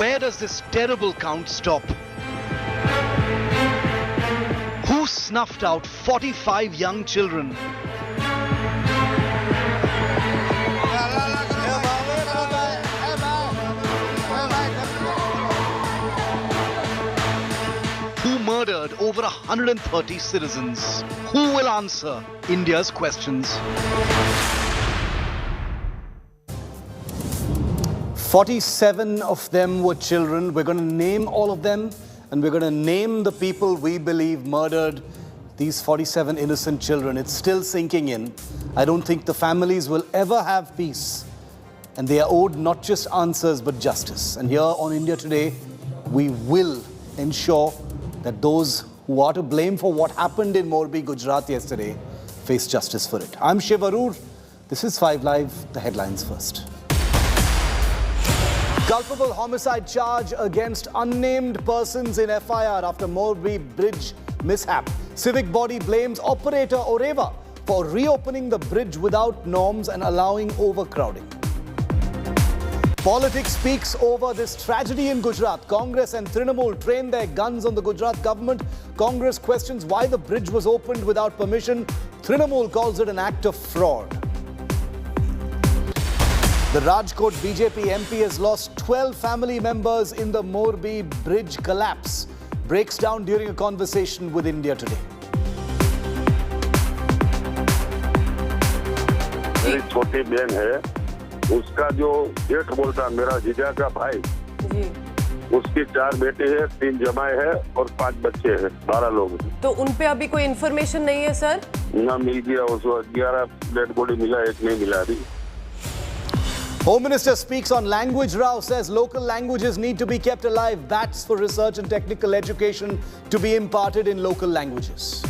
Where does this terrible count stop? Who snuffed out 45 young children? Who murdered over 130 citizens? Who will answer India's questions? 47 of them were children. We're going to name all of them, and we're going to name the people we believe murdered these 47 innocent children. It's still sinking in. I don't think the families will ever have peace, and they are owed not just answers but justice. And here on India Today, we will ensure that those who are to blame for what happened in Morbi, Gujarat yesterday face justice for it. I'm Shiv Aroor. This is 5 Live. The headlines first. Culpable homicide charge against unnamed persons in FIR after Morbi bridge mishap. Civic body blames operator Oreva for reopening the bridge without norms and allowing overcrowding. Politics speaks over this tragedy in Gujarat. Congress and Trinamool train their guns on the Gujarat government. Congress questions why the bridge was opened without permission. Trinamool calls it an act of fraud. The Rajkot BJP MP has lost 12 family members in the Morbi bridge collapse. Breaks down during a conversation with India Today. मेरी छोटी बहन है, उसका जो जेठ बोलता मेरा जीजा का भाई, उसकी 4 बेटे हैं, 3 जमाई है और 5 बच्चे हैं, 12 लोग। तो उन पे अभी कोई इन्फॉर्मेशन नहीं है सर? ना मिल गया, उसको 11 डेड बॉडी मिला, 1 नहीं मिला अभी। Home Minister speaks on language row, says local languages need to be kept alive. Bats for research and technical education to be imparted in local languages.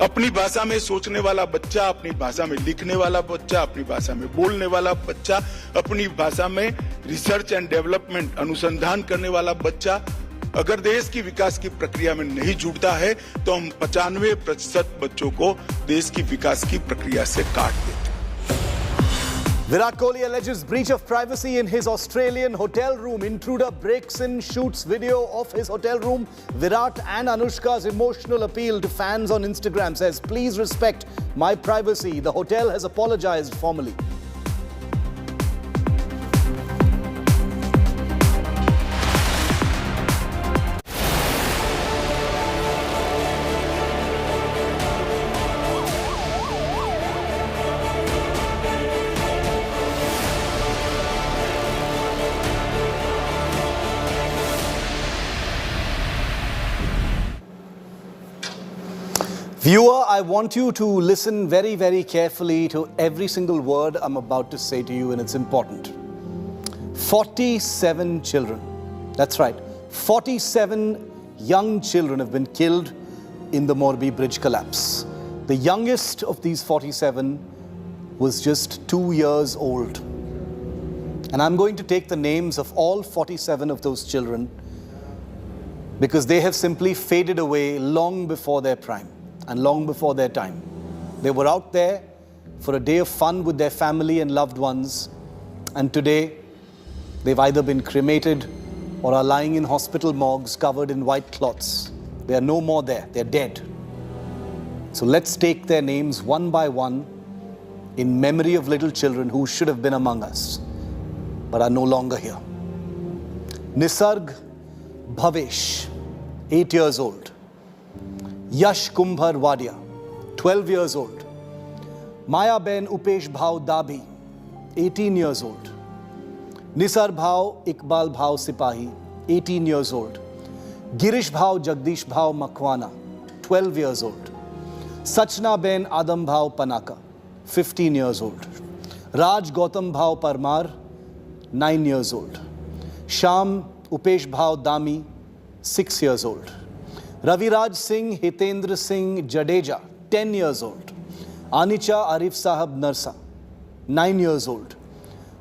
अपनी भाषा में सोचने वाला बच्चा, अपनी भाषा में लिखने वाला बच्चा, अपनी भाषा में बोलने वाला बच्चा, अपनी भाषा में रिसर्च एंड डेवलपमेंट अनुसंधान करने वाला बच्चा अगर देश की विकास की प्रक्रिया में नहीं जुड़ता है तो हम 95% बच्चों को देश की विकास की प्रक्रिया से काट देते हैं। Virat Kohli alleges breach of privacy in his Australian hotel room. Intruder breaks in, shoots video of his hotel room. Virat and Anushka's emotional appeal to fans on Instagram says, please respect my privacy. The hotel has apologized formally. Viewer, I want you to listen very, very carefully to every single word I'm about to say to you, and it's important. 47 children. That's right. 47 young children have been killed in the Morbi bridge collapse. The youngest of these 47 was just 2 years old. And I'm going to take the names of all 47 of those children because they have simply faded away long before their prime. And long before their time. They were out there for a day of fun with their family and loved ones, and today they've either been cremated or are lying in hospital morgues covered in white cloths. They are no more there, they're dead. So let's take their names one by one in memory of little children who should have been among us, but are no longer here. Nisarg Bhavesh, 8 years old. Yash Kumbhar Wadia, 12 years old. Maya Ben Upesh Bhau Dabi, 18 years old. Nisar Bhau Iqbal Bhau Sipahi, 18 years old. Girish Bhau Jagdish Bhau Makhwana, 12 years old. Sachna Ben Adam Bhau Panaka, 15 years old. Raj Gautam Bhau Parmar, 9 years old. Sham Upesh Bhau Dami, 6 years old. Raviraj Singh Hitendra Singh Jadeja, 10 years old. Anicha Arif Sahab Narsa, 9 years old.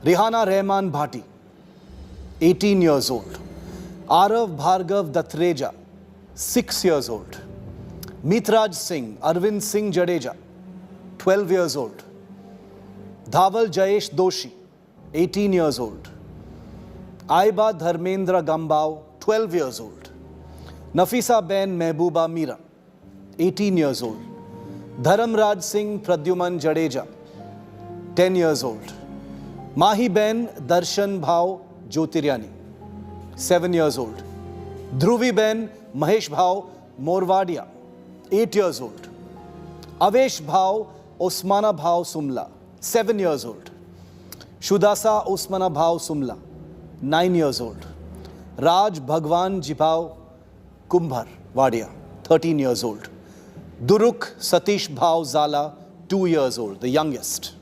Rihana Rehman Bhati, 18 years old. Arav Bhargav Datreja, 6 years old. Mitraj Singh Arvind Singh Jadeja, 12 years old. Dhaval Jayesh Doshi, 18 years old. Aiba Dharmendra Gambao, 12 years old. Nafisa Ben Mehbooba Mira, 18 years old. Dharamraj Singh Pradyuman Jadeja, 10 years old. Mahi Ben Darshan Bhau Jyotiryani, 7 years old. Dhruvi Ben Mahesh Bhau Morwadia, 8 years old. Avesh Bhau Osmana Bhau Sumla, 7 years old. Shudasa Osmana Bhau Sumla, 9 years old. Raj Bhagwan Jibhau Kumbhar Wadia, 13 years old. Duruk Satish Bhau Zala, 2 years old, the youngest.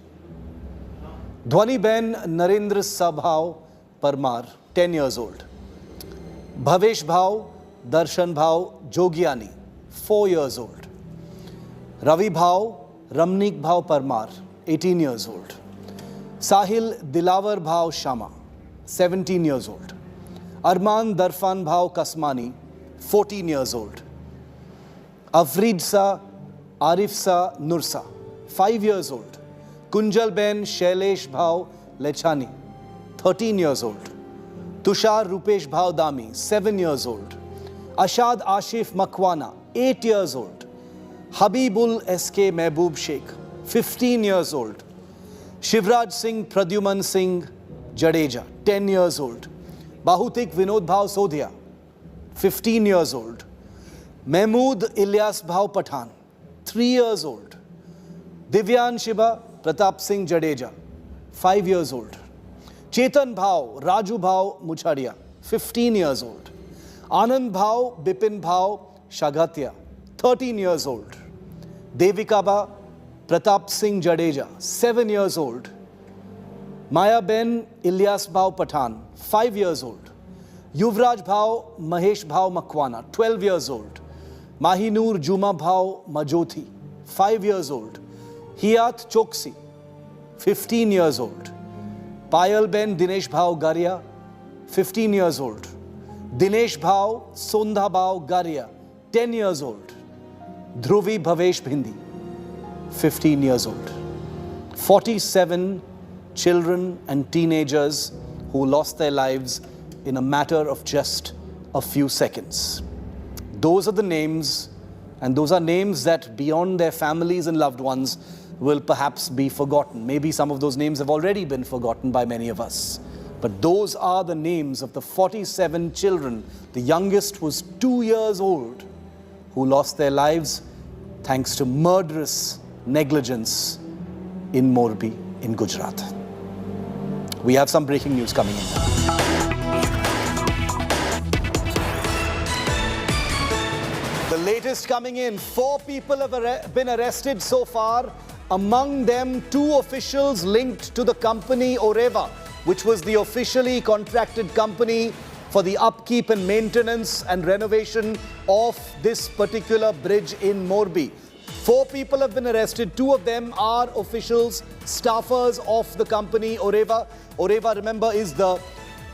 Dhwani Ben Narendra Sabhau Parmar, 10 years old. Bhavesh Bhau Darshan Bhau Jogiani, 4 years old. Ravi Bhau Ramnik Bhau Parmar, 18 years old. Sahil Dilawar Bhau Shama, 17 years old. Arman Darfan Bhau Kasmani, 14 years old. Afreed Sa Arif Sa Nursa, 5 years old. Kunjal Ben Shailesh Bhau Lechani, 13 years old. Tushar Rupesh Bhau Dami, 7 years old. Ashad Ashif Makwana, 8 years old. Habibul SK Mehboob Sheikh, 15 years old. Shivraj Singh Pradyuman Singh Jadeja, 10 years old. Bahutik Vinod Bhau Sodhia, 15 years old. Mahmood Ilyas Bhau Pathan, 3 years old. Divyan Shiba Pratap Singh Jadeja, 5 years old. Chetan Bhau Raju Bhau Muchadia, 15 years old. Anand Bhau Bipin Bhau Shagatia, 13 years old. Devikaba Pratap Singh Jadeja, 7 years old. Maya Ben Ilyas Bhau Pathan, 5 years old. Yuvraj Bhau Mahesh Bhau Makwana, 12 years old. Mahinur Juma Bhau Majoti, 5 years old. Hiyat Choksi, 15 years old. Payal Ben Dinesh Bhau Garia, 15 years old. Dinesh Bhau Sondha Bhau Garia, 10 years old. Dhruvi Bhavesh Bhindi, 15 years old. 47 children and teenagers who lost their lives in a matter of just a few seconds. Those are the names, and those are names that beyond their families and loved ones will perhaps be forgotten. Maybe some of those names have already been forgotten by many of us. But those are the names of the 47 children. The youngest was 2 years old, who lost their lives thanks to murderous negligence in Morbi in Gujarat. We have some breaking news coming in. The latest coming in, 4 people have been arrested so far. Among them, 2 officials linked to the company Oreva, which was the officially contracted company for the upkeep and maintenance and renovation of this particular bridge in Morbi. 4 people have been arrested. 2 of them are officials, staffers of the company Oreva. Oreva, remember, is the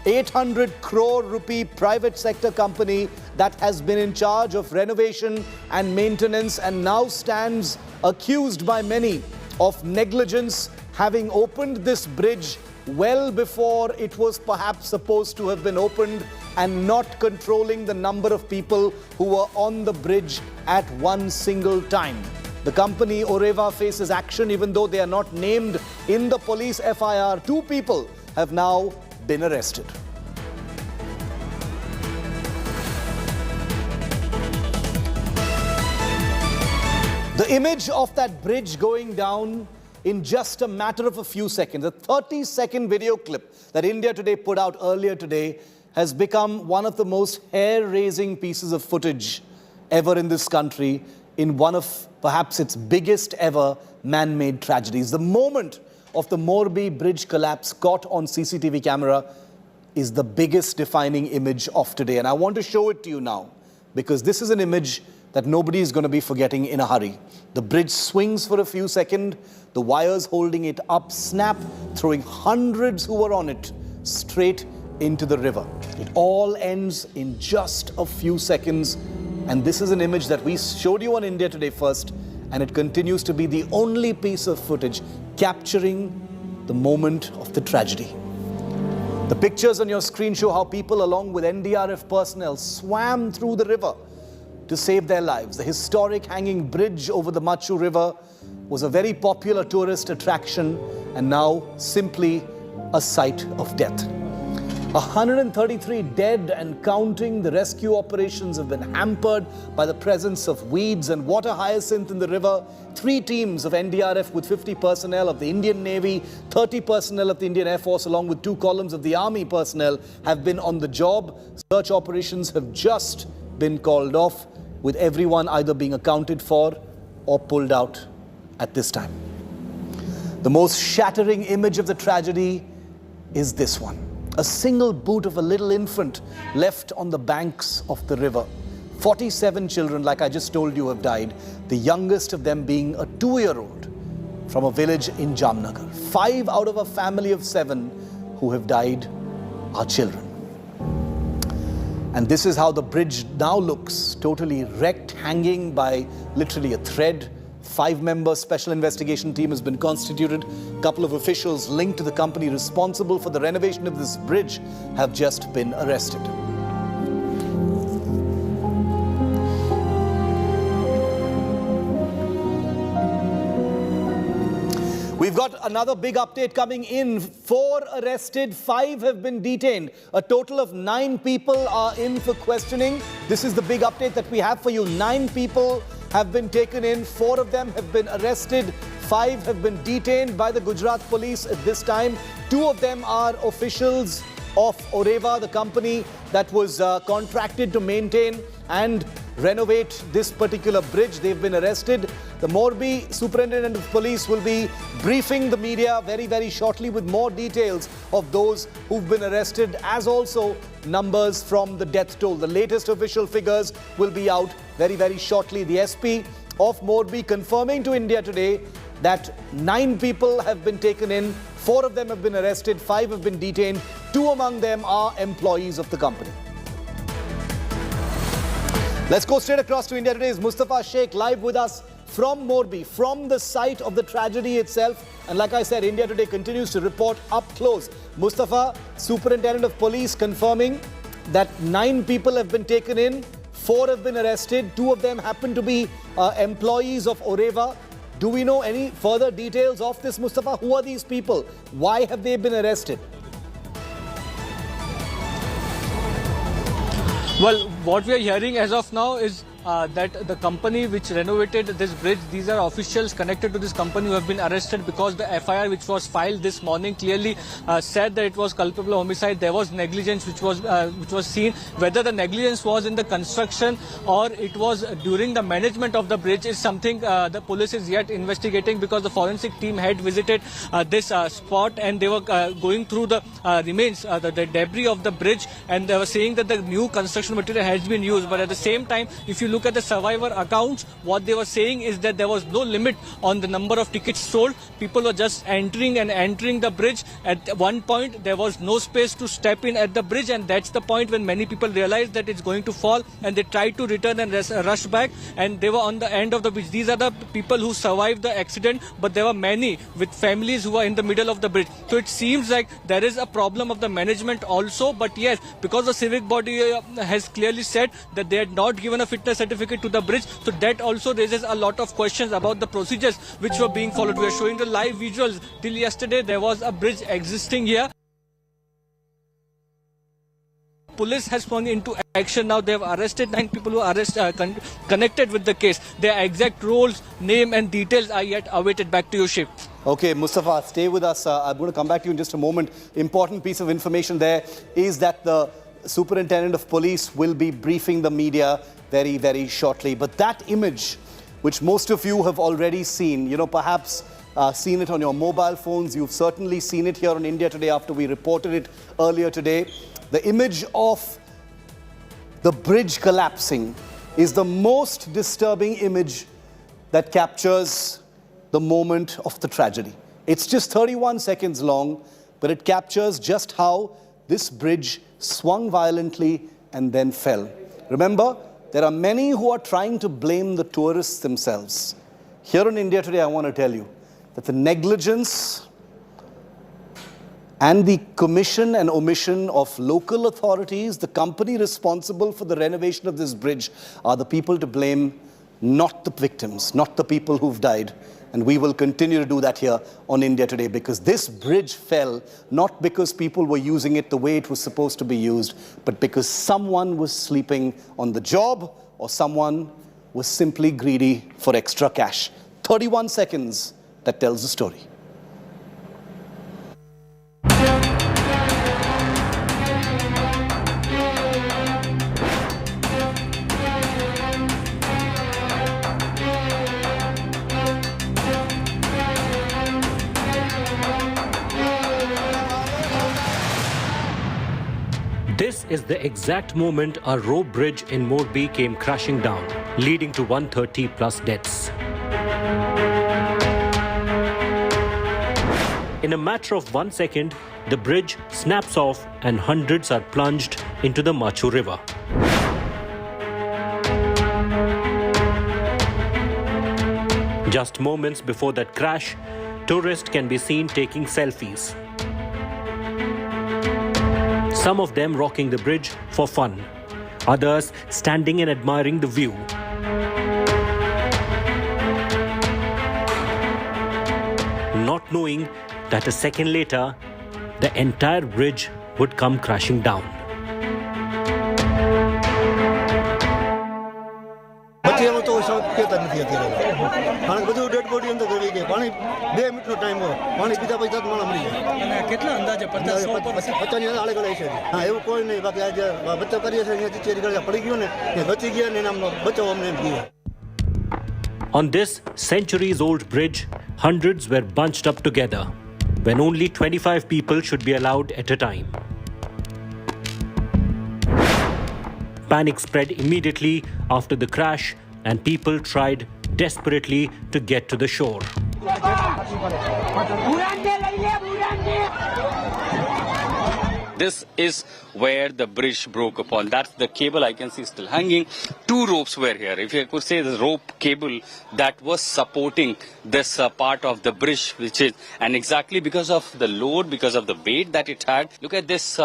800 crore rupee private sector company that has been in charge of renovation and maintenance and now stands accused by many of negligence, having opened this bridge well before it was perhaps supposed to have been opened and not controlling the number of people who were on the bridge at one single time. The company Oreva faces action even though they are not named in the police FIR. 2 people have now been arrested. The image of that bridge going down in just a matter of a few seconds, a 30-second video clip that India Today put out earlier today, has become one of the most hair-raising pieces of footage ever in this country in one of perhaps its biggest ever man-made tragedies. The moment of the Morbi bridge collapse caught on CCTV camera is the biggest defining image of today. And I want to show it to you now because this is an image that nobody is going to be forgetting in a hurry. The bridge swings for a few seconds, the wires holding it up snap, throwing hundreds who were on it straight into the river. It all ends in just a few seconds. And this is an image that we showed you on India Today first, and it continues to be the only piece of footage capturing the moment of the tragedy. The pictures on your screen show how people along with NDRF personnel swam through the river to save their lives. The historic hanging bridge over the Machchhu river was a very popular tourist attraction and now simply a site of death. 133 dead and counting. The rescue operations have been hampered by the presence of weeds and water hyacinth in the river. 3 teams of NDRF with 50 personnel of the Indian Navy, 30 personnel of the Indian Air Force along with 2 columns of the Army personnel have been on the job. Search operations have just been called off, with everyone either being accounted for or pulled out at this time. The most shattering image of the tragedy is this one. A single boot of a little infant left on the banks of the river. 47 children, like I just told you, have died, the youngest of them being a 2-year-old from a village in Jamnagar. 5 out of a family of 7 who have died are children. And this is how the bridge now looks, totally wrecked, hanging by literally a thread. 5-member special investigation team has been constituted. A couple of officials linked to the company responsible for the renovation of this bridge have just been arrested. We've got another big update coming in. 4 arrested, 5 have been detained. A total of 9 people are in for questioning. This is the big update that we have for you. 9 people have been taken in, 4 of them have been arrested, 5 have been detained by the Gujarat police at this time. 2 of them are officials of Oreva, the company that was contracted to maintain and renovate this particular bridge. They've been arrested. The Morbi Superintendent of Police will be briefing the media very, very shortly with more details of those who've been arrested, as also numbers from the death toll. The latest official figures will be out very, very shortly. The SP of Morbi confirming to India Today that 9 people have been taken in, 4 of them have been arrested, 5 have been detained. 2 among them are employees of the company. Let's go straight across to India Today's Mustafa Sheikh live with us from Morbi, from the site of the tragedy itself. And like I said, India Today continues to report up close. Mustafa, Superintendent of Police, confirming that 9 people have been taken in, 4 have been arrested, 2 of them happen to be employees of Oreva. Do we know any further details of this, Mustafa? Who are these people? Why have they been arrested? Well, what we are hearing as of now is that the company which renovated this bridge, these are officials connected to this company who have been arrested because the FIR which was filed this morning clearly said that it was culpable homicide. There was negligence which was seen. Whether the negligence was in the construction or it was during the management of the bridge is something the police is yet investigating, because the forensic team had visited this spot and they were going through the remains, the debris of the bridge, and they were saying that the new construction material has been used. But at the same time, if you look at the survivor accounts, what they were saying is that there was no limit on the number of tickets sold. People were just entering the bridge. At one point, there was no space to step in at the bridge, and that's the point when many people realized that it's going to fall, and they tried to return and rush back, and they were on the end of the bridge. These are the people who survived the accident, but there were many with families who were in the middle of the bridge. So it seems like there is a problem of the management also, but yes, because the civic body has clearly said that they had not given a fitness certificate to the bridge, so that also raises a lot of questions about the procedures which were being followed. We are showing the live visuals. Till yesterday there was a bridge existing here. Police has swung into action now. They have arrested 9 people who are connected with the case. Their exact roles, name and details are yet awaited. Back to you, Shiv. Okay, Mustafa, stay with us. I'm going to come back to you in just a moment. Important piece of information there is that the Superintendent of Police will be briefing the media very, very shortly. But that image, which most of you have already seen, perhaps seen it on your mobile phones, you've certainly seen it here on India Today after we reported it earlier today. The image of the bridge collapsing is the most disturbing image that captures the moment of the tragedy. It's just 31 seconds long, but it captures just how this bridge swung violently and then fell. Remember, there are many who are trying to blame the tourists themselves. Here in India Today, I want to tell you that the negligence And the commission and omission of local authorities, the company responsible for the renovation of this bridge, are the people to blame, not the victims, not the people who've died. And we will continue to do that here on India Today, because this bridge fell not because people were using it the way it was supposed to be used, but because someone was sleeping on the job or someone was simply greedy for extra cash. 31 seconds, that tells the story. This is the exact moment a rope bridge in Morbi came crashing down, leading to 130 plus deaths. In a matter of 1 second, the bridge snaps off and hundreds are plunged into the Machchhu river. Just moments before that crash, tourists can be seen taking selfies. Some of them rocking the bridge for fun, others standing and admiring the view. Not knowing that a second later, the entire bridge would come crashing down. On this centuries-old bridge, hundreds were bunched up together, when only 25 people should be allowed at a time. Panic spread immediately after the crash, and people tried desperately to get to the shore. This is where the bridge broke upon. That's the cable I can see still hanging. Two ropes were here. If you could say the rope cable that was supporting this part of the bridge, and exactly because of the load, because of the weight that it had. Look at this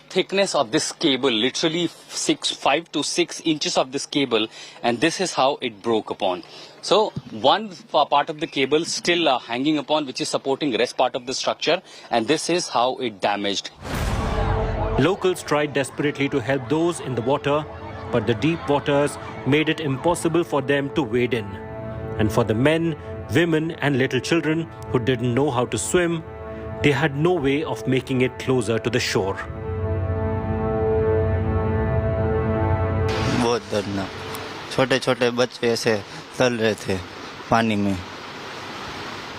thickness of this cable, literally 5 to 6 inches of this cable, and this is how it broke upon. So one part of the cable still hanging upon, which is supporting the rest part of the structure, and this is how it damaged. Locals tried desperately to help those in the water, but the deep waters made it impossible for them to wade in. And for the men, women and little children who didn't know how to swim, they had no way of making it closer to the shore. बहुत दर्दनाक, छोटे छोटे बच्चे ऐसे तल रहे थे पानी में,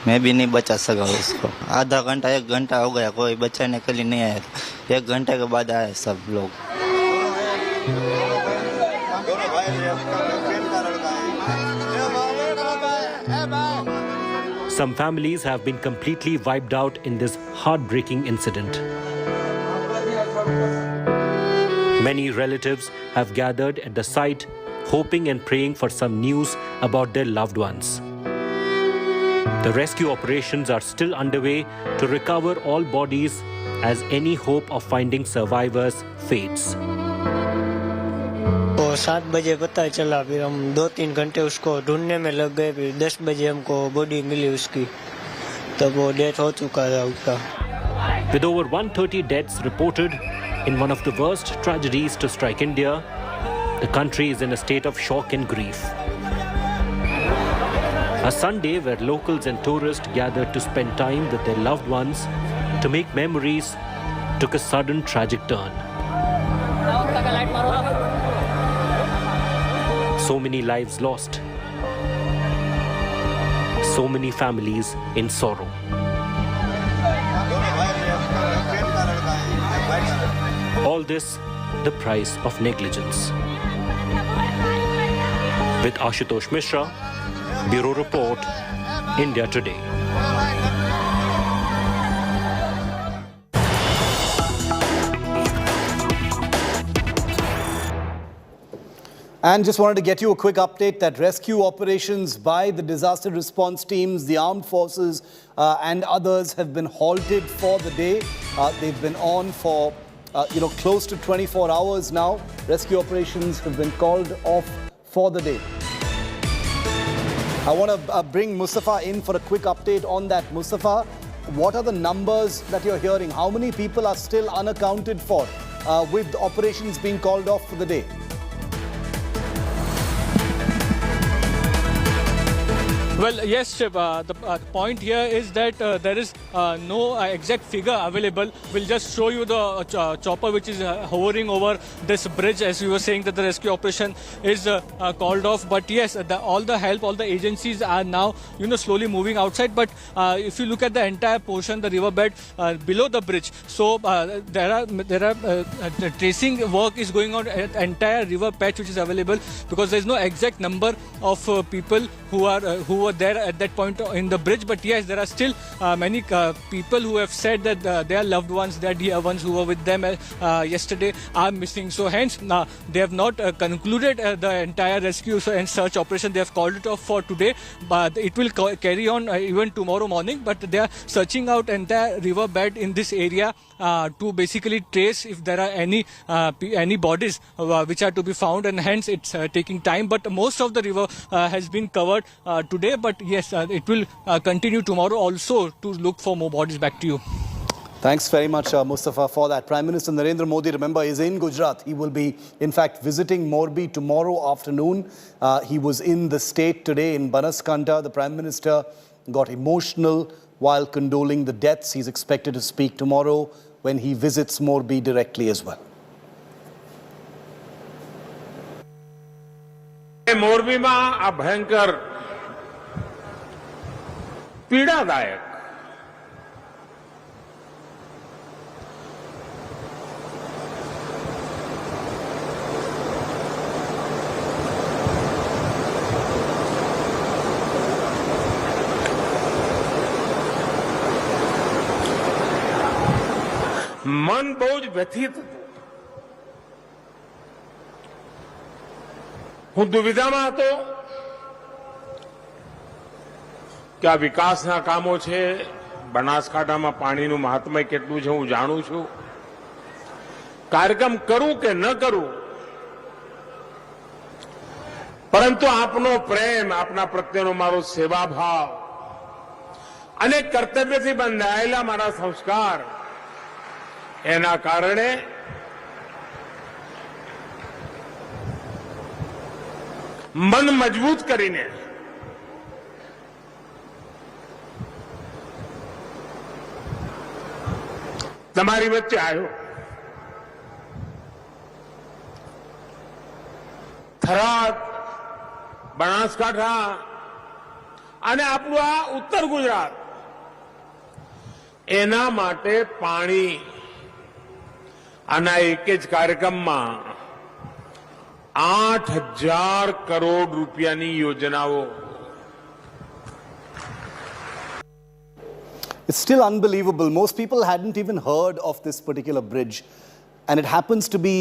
मैं भी नहीं बचा सका उसको। आधा घंटा 1 घंटा हो गया, कोई बचाने के लिए नहीं आया। 1 घंटे के बाद आए सब लोग। Some families have been completely wiped out in this heartbreaking incident. Many relatives have gathered at the site, hoping and praying for some news about their loved ones. The rescue operations are still underway to recover all bodies as any hope of finding survivors fades. 7 बजे पता चला, फिर हम 2-3 घंटे उसको ढूंढने में लग गए, फिर 10 बजे हमको बॉडी मिली उसकी, तब वो डेथ हो चुका था उसका। With over 130 deaths reported in one of the worst tragedies to strike India, the country is in a state of shock and grief. A Sunday where locals and tourists gathered to spend time with their loved ones to make memories took a sudden tragic turn. So many lives lost. So many families in sorrow. All this, the price of negligence. With Ashutosh Mishra, Bureau Report, India Today. And just wanted to get you a quick update that rescue operations by the disaster response teams, the armed forces and others have been halted for the day. They've been on for, close to 24 hours now. Rescue operations have been called off for the day. I want to bring Mustafa in for a quick update on that. Mustafa, what are the numbers that you're hearing? How many people are still unaccounted for with operations being called off for the day? Well, yes, Shiv, the point here is that there is no exact figure available. We'll just show you the chopper which is hovering over this bridge, as you were saying that the rescue operation is called off. But yes, all the help, all the agencies are now, slowly moving outside. But if you look at the entire portion, the riverbed below the bridge, so there are tracing work is going on at the entire river patch which is available, because there is no exact number of people who were there at that point in the bridge. But yes, there are still many people who have said that their loved ones, their dear ones who were with them yesterday are missing. So hence, they have not concluded the entire rescue and search operation. They have called it off for today, but it will carry on even tomorrow morning. But they are searching out entire riverbed in this area to basically trace if there are any bodies which are to be found, and hence it's taking time. But most of the river has been covered today. But yes, it will continue tomorrow also to look for more bodies. Back to you. Thanks very much, Mustafa, for that. Prime Minister Narendra Modi, remember, is in Gujarat. He will be, in fact, visiting Morbi tomorrow afternoon. He was in the state today in Banaskantha. The Prime Minister got emotional while condoling the deaths. He's expected to speak tomorrow when he visits Morbi directly as well. Morbi માં આ ભયંકર પીડાદાયક મન બહુ જ વ્યથિત હતું. હું દુવિધામાં હતો કે આ વિકાસના કામો છે, બનાસકાંઠામાં પાણીનું મહાત્મ્ય કેટલું છે હું જાણું છું. કાર્યક્રમ કરું કે ન કરું, પરંતુ આપનો પ્રેમ, આપના પ્રત્યેનો મારો સેવાભાવ અને કર્તવ્યથી બંધાયેલા મારા સંસ્કાર, એના કારણે મન મજબૂત કરીને તમારી વચ્ચે આવ્યો. થરાદ, બનાસકાંઠા અને આપણું આ ઉત્તર ગુજરાત, એના માટે પાણી આના એક જ કાર્યક્રમમાં 8,000 કરોડ રૂપિયાની યોજનાઓ. It's still unbelievable. Most people hadn't even heard of this particular bridge, and it happens to be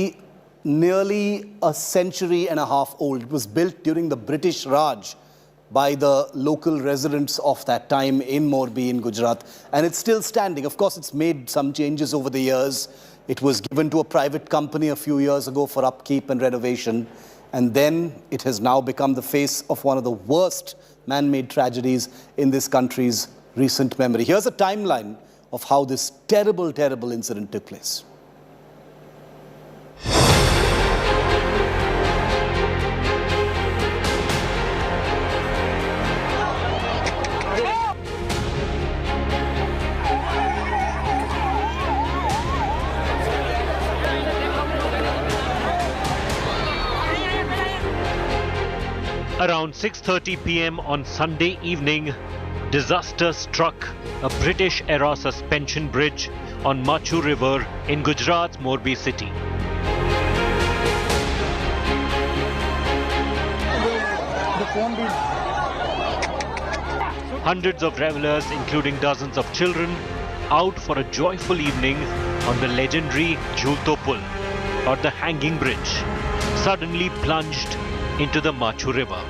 nearly a century and a half old. It was built during the British Raj by the local residents of that time in Morbi in Gujarat, and it's still standing. Of course, it's made some changes over the years. It was given to a private company a few years ago for upkeep and renovation, and then it has now become the face of one of the worst man-made tragedies in this country's recent memory. Here's a timeline of how this terrible, terrible incident took place. Around 6:30 p.m. on Sunday evening, disaster struck a British-era suspension bridge on Machchhu River in Gujarat's Morbi city. Hundreds of revelers, including dozens of children, out for a joyful evening on the legendary Jhulto Pul, or the hanging bridge. suddenly plunged into the Machchhu river.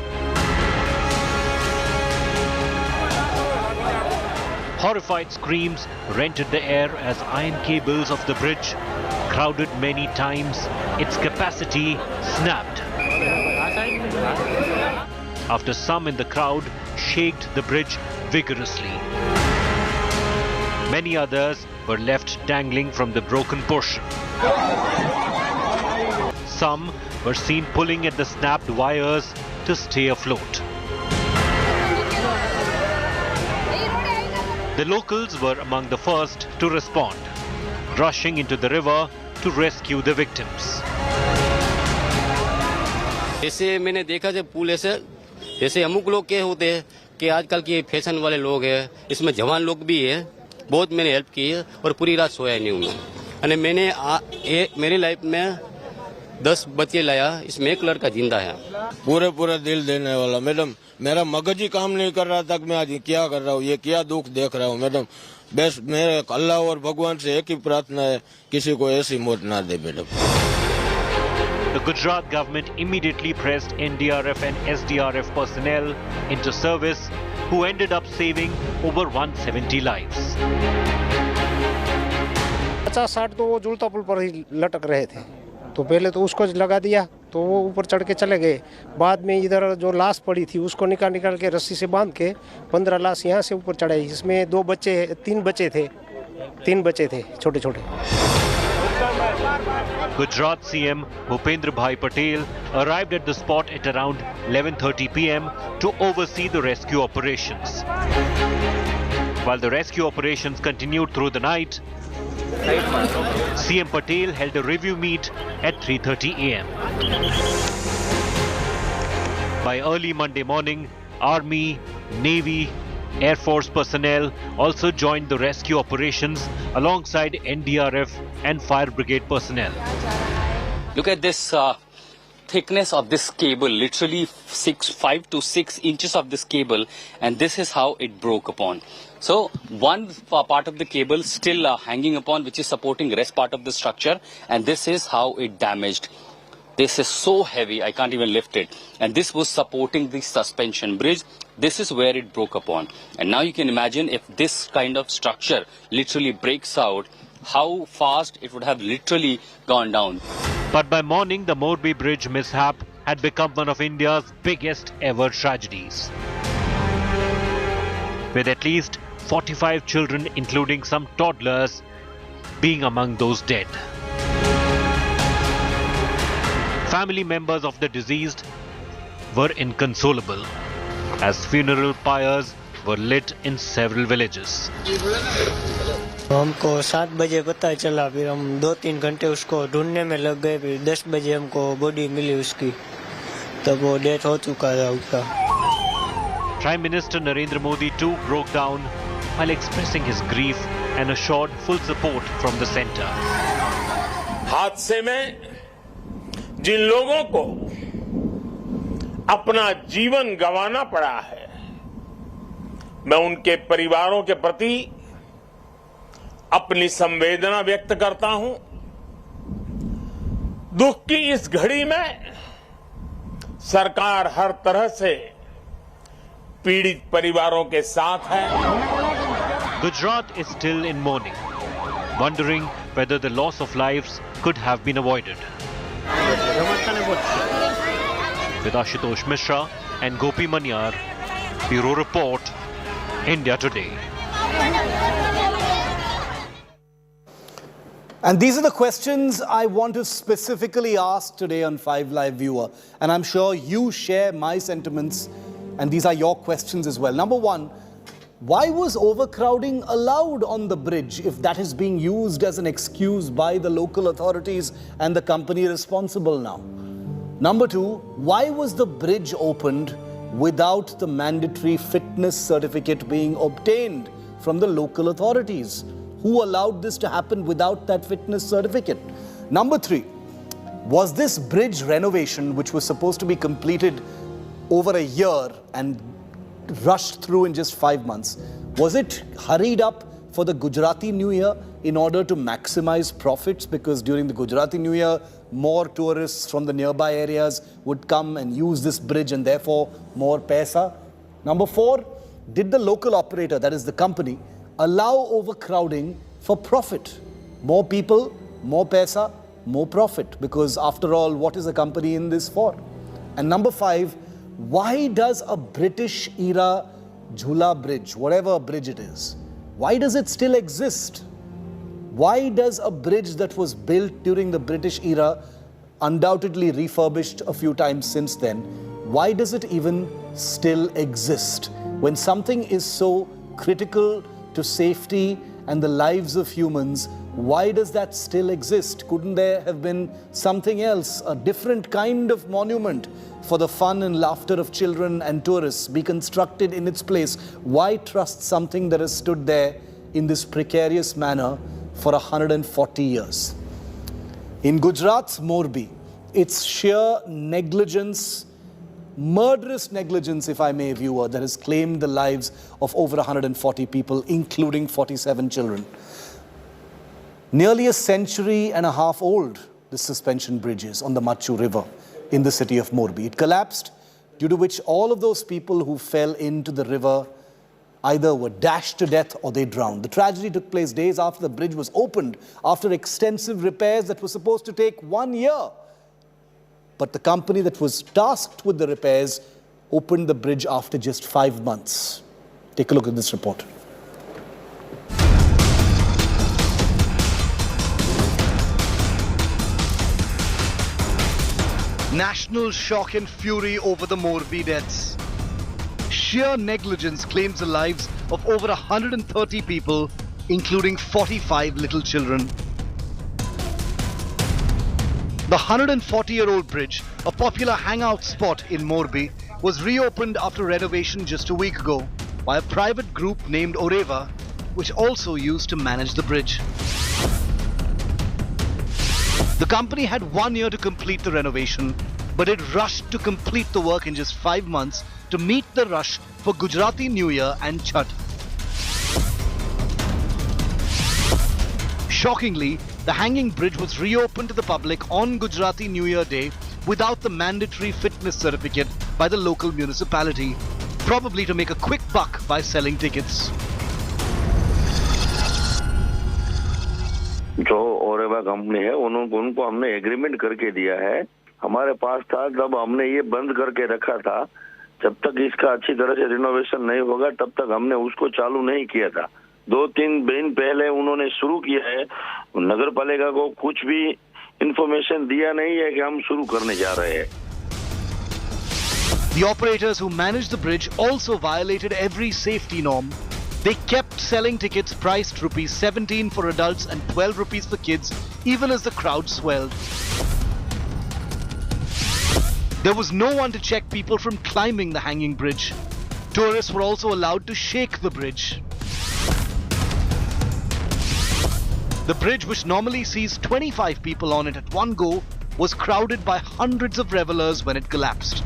Horrified screams rented the air as iron cables of the bridge, crowded many times, its capacity snapped. After some in the crowd shaked the bridge vigorously. Many others were left dangling from the broken portion. Some were seen pulling at the snapped wires to stay afloat. The locals were among the first to respond, rushing into the river to rescue the victims. ऐसे मैंने देखा जब पुल ऐसे जैसे अमुक लोग क्या होते हैं कि आजकल के फैशन वाले लोग हैं, इसमें जवान लोग भी है, बहुत मैंने हेल्प की है और पूरी रात सोया नहीं हूँ मैं। અને मैंने मेरी लाइफ में 10 बच्चे लाया, इसमें एक लड़का जिंदा है। पूरा दिल देने वाला मैडम, मेरा मगज ही काम नहीं कर रहा था कि मैं आज क्या कर रहा हूँ, ये क्या दुख देख रहा हूँ मैडम। बस मेरे अल्लाह और भगवान से एक ही प्रार्थना है, किसी को ऐसी मौत ना दे madam. The Gujarat government immediately pressed NDRF and SDRF personnel into service, who ended up saving over 170 lives. 50-60 तो वो झूलता पुल पर ही लटक रहे थे, तो पहले तो उसको लगा दिया तो वो ऊपर चढ़ के चले गए। बाद में इधर जो लाश पड़ी थी उसको निकाल के रस्सी से बांध के 15 लाश यहाँ से ऊपर चढ़ाई। इसमें 3 बच्चे थे छोटे। Gujarat CM Bhupendra Bhai Patel arrived at the spot at around 11:30 p.m. to oversee the rescue operations. While the rescue operations continued through the night, CM Patel held a review meet at 3:30 a.m. By early Monday morning, Army, Navy, Air Force personnel also joined the rescue operations alongside NDRF and Fire Brigade personnel. Look at this thickness of this cable, literally 5 to 6 inches of this cable, and this is how it broke upon. So one part of the cable still hanging upon, which is supporting rest part of the structure, and this is how it damaged. This is so heavy, I can't even lift it. And this was supporting the suspension bridge. This is where it broke upon. And now you can imagine if this kind of structure literally breaks out, how fast it would have literally gone down. But by morning, the Morbi bridge mishap had become one of India's biggest ever tragedies, with at least 45 children, including some toddlers, being among those dead. Family members of the deceased were inconsolable, as funeral pyres were lit in several villages. हमको 7 बजे पता चला, फिर हम 2-3 घंटे उसको ढूंढने में लग गए, फिर 10 बजे हमको बॉडी मिली उसकी, तब वो डेथ हो चुका था उसका। Prime Minister Narendra Modi too broke down while expressing his grief and assured full support from the centre. हादसे में जिन लोगों को अपना जीवन गंवाना पड़ा है, मैं उनके परिवारों के प्रति अपनी संवेदना व्यक्त करता हूं। दुख की इस घड़ी में सरकार हर तरह से पीड़ित परिवारों के साथ है। Gujarat is still in mourning, wondering whether the loss of lives could have been avoided. With Ashutosh Mishra and Gopi Manyar, Bureau Report, India Today. And these are the questions I want to specifically ask today on 5 Live Viewer. And I'm sure you share my sentiments, and these are your questions as well. Number one, why was overcrowding allowed on the bridge if that is being used as an excuse by the local authorities and the company responsible now? Number two, why was the bridge opened without the mandatory fitness certificate being obtained from the local authorities? Who allowed this to happen without that fitness certificate? Number three, was this bridge renovation, which was supposed to be completed over a year and rushed through in just 5 months, was it hurried up for the Gujarati New Year in order to maximize profits? Because during the Gujarati New Year, more tourists from the nearby areas would come and use this bridge and therefore more paisa? Number 4, did the local operator, that is the company, allow overcrowding for profit? More people, more paisa, more profit. Because after all, what is a company in this for? And number 5, why does a British era Jhula bridge, whatever bridge it is, why does it still exist? Why does a bridge that was built during the British era, undoubtedly refurbished a few times since then, why does it even still exist? When something is so critical to safety and the lives of humans, why does that still exist? Couldn't there have been something else, a different kind of monument for the fun and laughter of children and tourists be constructed in its place? Why trust something that has stood there in this precarious manner for 140 years? In Gujarat's Morbi, it's sheer negligence, murderous negligence, if I may, viewer, that has claimed the lives of over 140 people, including 47 children. Nearly a century and a half old, this suspension bridge is on the Machchhu river in the city of Morbi. It collapsed, due to which all of those people who fell into the river either were dashed to death or they drowned. The tragedy took place days after the bridge was opened, after extensive repairs that were supposed to take 1 year. But the company that was tasked with the repairs opened the bridge after just 5 months. Take a look at this report. National shock and fury over the Morbi deaths. Sheer negligence claims the lives of over 130 people, including 45 little children. The 140-year-old bridge, a popular hangout spot in Morbi, was reopened after renovation just a week ago by a private group named Oreva, which also used to manage the bridge. The company had 1 year to complete the renovation, but it rushed to complete the work in just 5 months to meet the rush for Gujarati New Year and Chhath. Shockingly, the hanging bridge was reopened to the public on Gujarati New Year Day without the mandatory fitness certificate by the local municipality, probably to make a quick buck by selling tickets. जो Oreva company है उनको हमने agreement करके दिया है, हमारे पास था, तब हमने ये बंद करके रखा था। जब तक इसका अच्छी तरह से रिनोवेशन नहीं होगा तब तक हमने उसको चालू नहीं किया था। 2-3 दिन पहले उन्होंने शुरू किया है, नगर पालिका को कुछ भी इंफॉर्मेशन दिया नहीं है कि हम शुरू करने जा रहे हैं। The operators who managed the bridge also violated every safety norm. They kept selling tickets priced ₹17 for adults and ₹12 for kids, even as the crowd swelled. There was no one to check people from climbing the hanging bridge. Tourists were also allowed to shake the bridge. The bridge, which normally sees 25 people on it at one go, was crowded by hundreds of revelers when it collapsed.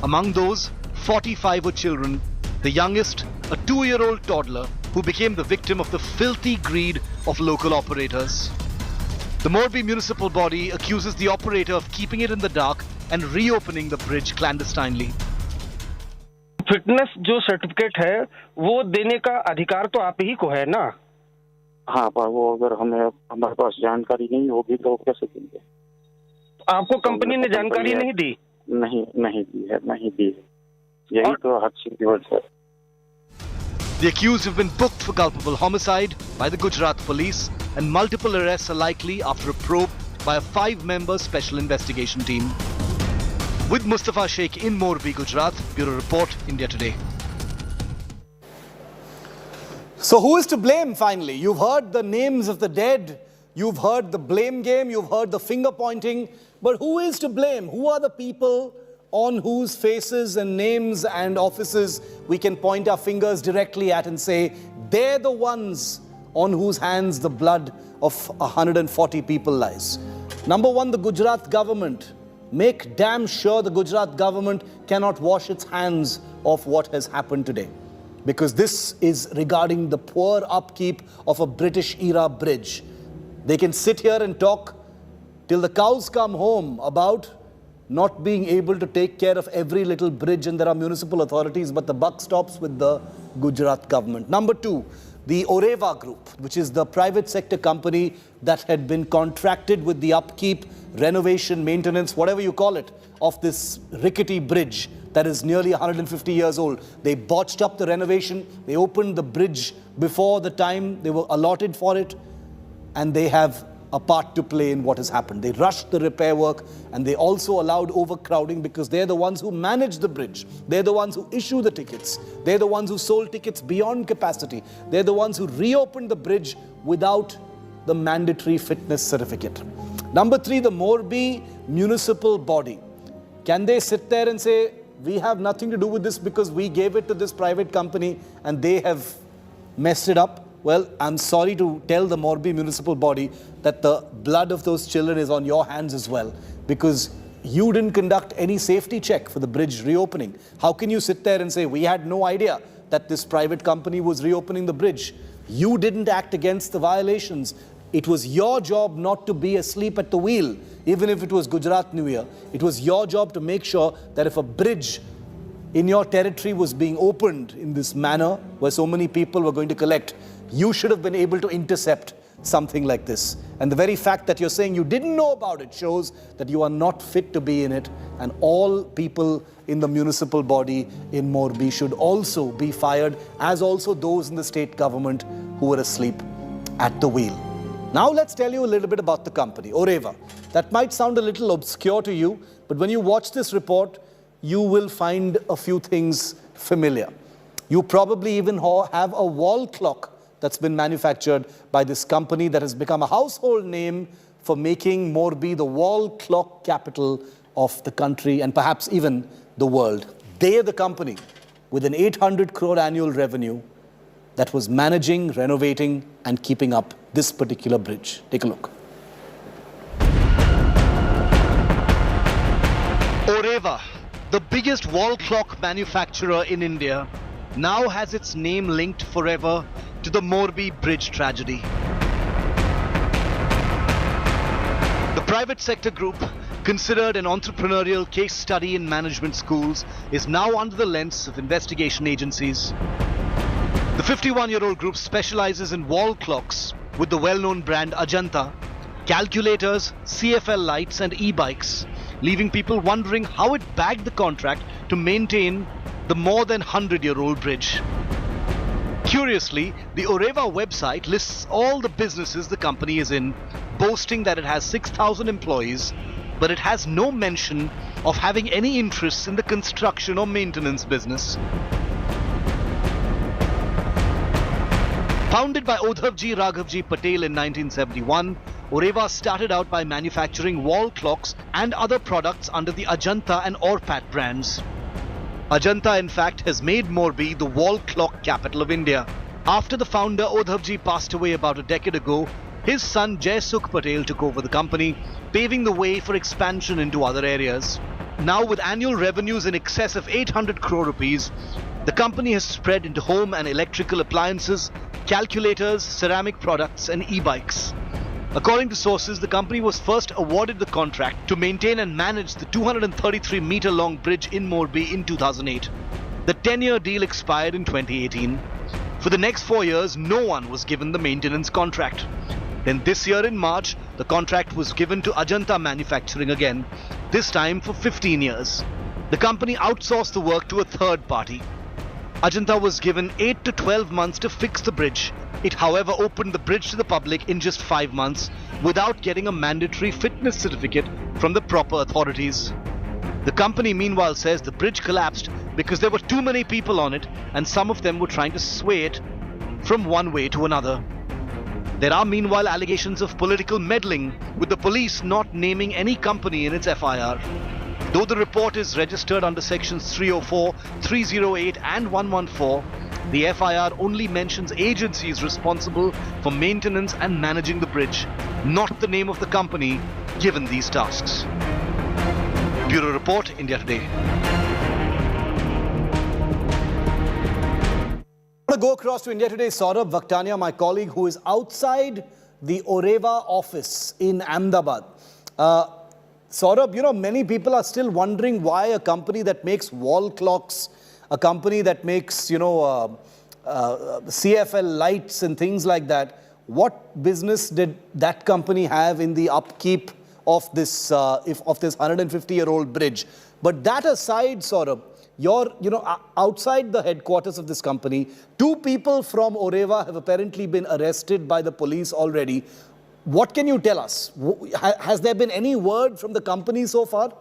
Among those, 45 were children, the youngest, a 2-year-old toddler who became the victim of the filthy greed of local operators. The Morbi municipal body accuses the operator of keeping it in the dark and reopening the bridge clandestinely. Fitness जो certificate है वो देने का अधिकार तो आप ही को है ना? हाँ, पर वो अगर हमारे पास जानकारी नहीं होगी तो कैसे देंगे? आपको कंपनी ने जानकारी नहीं दी? नहीं दी है। यही तो हादसे की वजह है। The accused have been booked for culpable homicide by the Gujarat police, and multiple arrests are likely after a probe by a 5-member special investigation team. With Mustafa Sheikh in Morbi, Gujarat, Bureau Report, India Today. So who is to blame finally? You've heard the names of the dead, you've heard the blame game, you've heard the finger pointing, but who is to blame? Who are the people on whose faces and names and offices we can point our fingers directly at and say, they're the ones on whose hands the blood of 140 people lies? Number one, the Gujarat government. Make damn sure the Gujarat government cannot wash its hands of what has happened today, because this is regarding the poor upkeep of a British-era bridge. They can sit here and talk till the cows come home about not being able to take care of every little bridge, and there are municipal authorities, but the buck stops with the Gujarat government. Number two, the Oreva Group, which is the private sector company that had been contracted with the upkeep, renovation, maintenance, whatever you call it, of this rickety bridge that is nearly 150 years old. They botched up the renovation, they opened the bridge before the time they were allotted for it, and they have a part to play in what has happened. They rushed the repair work, and they also allowed overcrowding because they're the ones who manage the bridge. They're the ones who issue the tickets. They're the ones who sold tickets beyond capacity. They're the ones who reopened the bridge without the mandatory fitness certificate. Number three, the Morbi municipal body. Can they sit there and say, we have nothing to do with this because we gave it to this private company and they have messed it up? Well, I'm sorry to tell the Morbi municipal body that the blood of those children is on your hands as well, because you didn't conduct any safety check for the bridge reopening. How can you sit there and say, we had no idea that this private company was reopening the bridge? You didn't act against the violations. It was your job not to be asleep at the wheel, even if it was Gujarat New Year. It was your job to make sure that if a bridge in your territory was being opened in this manner, where so many people were going to collect, you should have been able to intercept something like this. And the very fact that you're saying you didn't know about it shows that you are not fit to be in it. And all people in the municipal body in Morbi should also be fired, as also those in the state government who were asleep at the wheel. Now let's tell you a little bit about the company, Oreva. That might sound a little obscure to you, but when you watch this report, you will find a few things familiar. You probably even have a wall clock that's been manufactured by this company that has become a household name for making Morbi the wall clock capital of the country and perhaps even the world. They are the company with an 800 crore annual revenue that was managing, renovating, and keeping up this particular bridge. Take a look. Oreva, the biggest wall clock manufacturer in India, now has its name linked forever to the Morbi bridge tragedy. The private sector group, considered an entrepreneurial case study in management schools, is now under the lens of investigation agencies. The 51-year-old group specializes in wall clocks with the well-known brand Ajanta, calculators, CFL lights and e-bikes, leaving people wondering how it bagged the contract to maintain the more than 100-year-old bridge. Curiously, the Oreva website lists all the businesses the company is in, boasting that it has 6,000 employees, but it has no mention of having any interests in the construction or maintenance business. Founded by Udhavji Raghavji Patel in 1971, Oreva started out by manufacturing wall clocks and other products under the Ajanta and Orpat brands. Ajanta, in fact, has made Morbi the wall clock capital of India. After the founder Udhavji passed away about a decade ago, his son Jaisukh Patel took over the company, paving the way for expansion into other areas. Now, with annual revenues in excess of 800 crore rupees, the company has spread into home and electrical appliances, calculators, ceramic products and e-bikes. According to sources, the company was first awarded the contract to maintain and manage the 233-meter-long bridge in Morbi in 2008. The 10-year deal expired in 2018. For the next 4 years, no one was given the maintenance contract. Then this year in March, the contract was given to Ajanta Manufacturing again, this time for 15 years. The company outsourced the work to a third party. Ajanta was given 8 to 12 months to fix the bridge. It, however, opened the bridge to the public in just 5 months without getting a mandatory fitness certificate from the proper authorities. The company, meanwhile, says the bridge collapsed because there were too many people on it and some of them were trying to sway it from one way to another. There are, meanwhile, allegations of political meddling, with the police not naming any company in its FIR. Though the report is registered under sections 304, 308 and 114, the FIR only mentions agencies responsible for maintenance and managing the bridge, not the name of the company given these tasks. Bureau Report, India Today. I want to go across to India Today. Saurabh Vaktania, my colleague, who is outside the Oreva office in Ahmedabad. Saurabh, you know, many people are still wondering why a company that makes wall clocks, a company that makes, CFL lights and things like that, what business did that company have in the upkeep of this 150-year-old bridge? But that aside, Saurabh, outside the headquarters of this company, 2 people from Oreva have apparently been arrested by the police already. What can you tell us? Has there been any word from the company so far?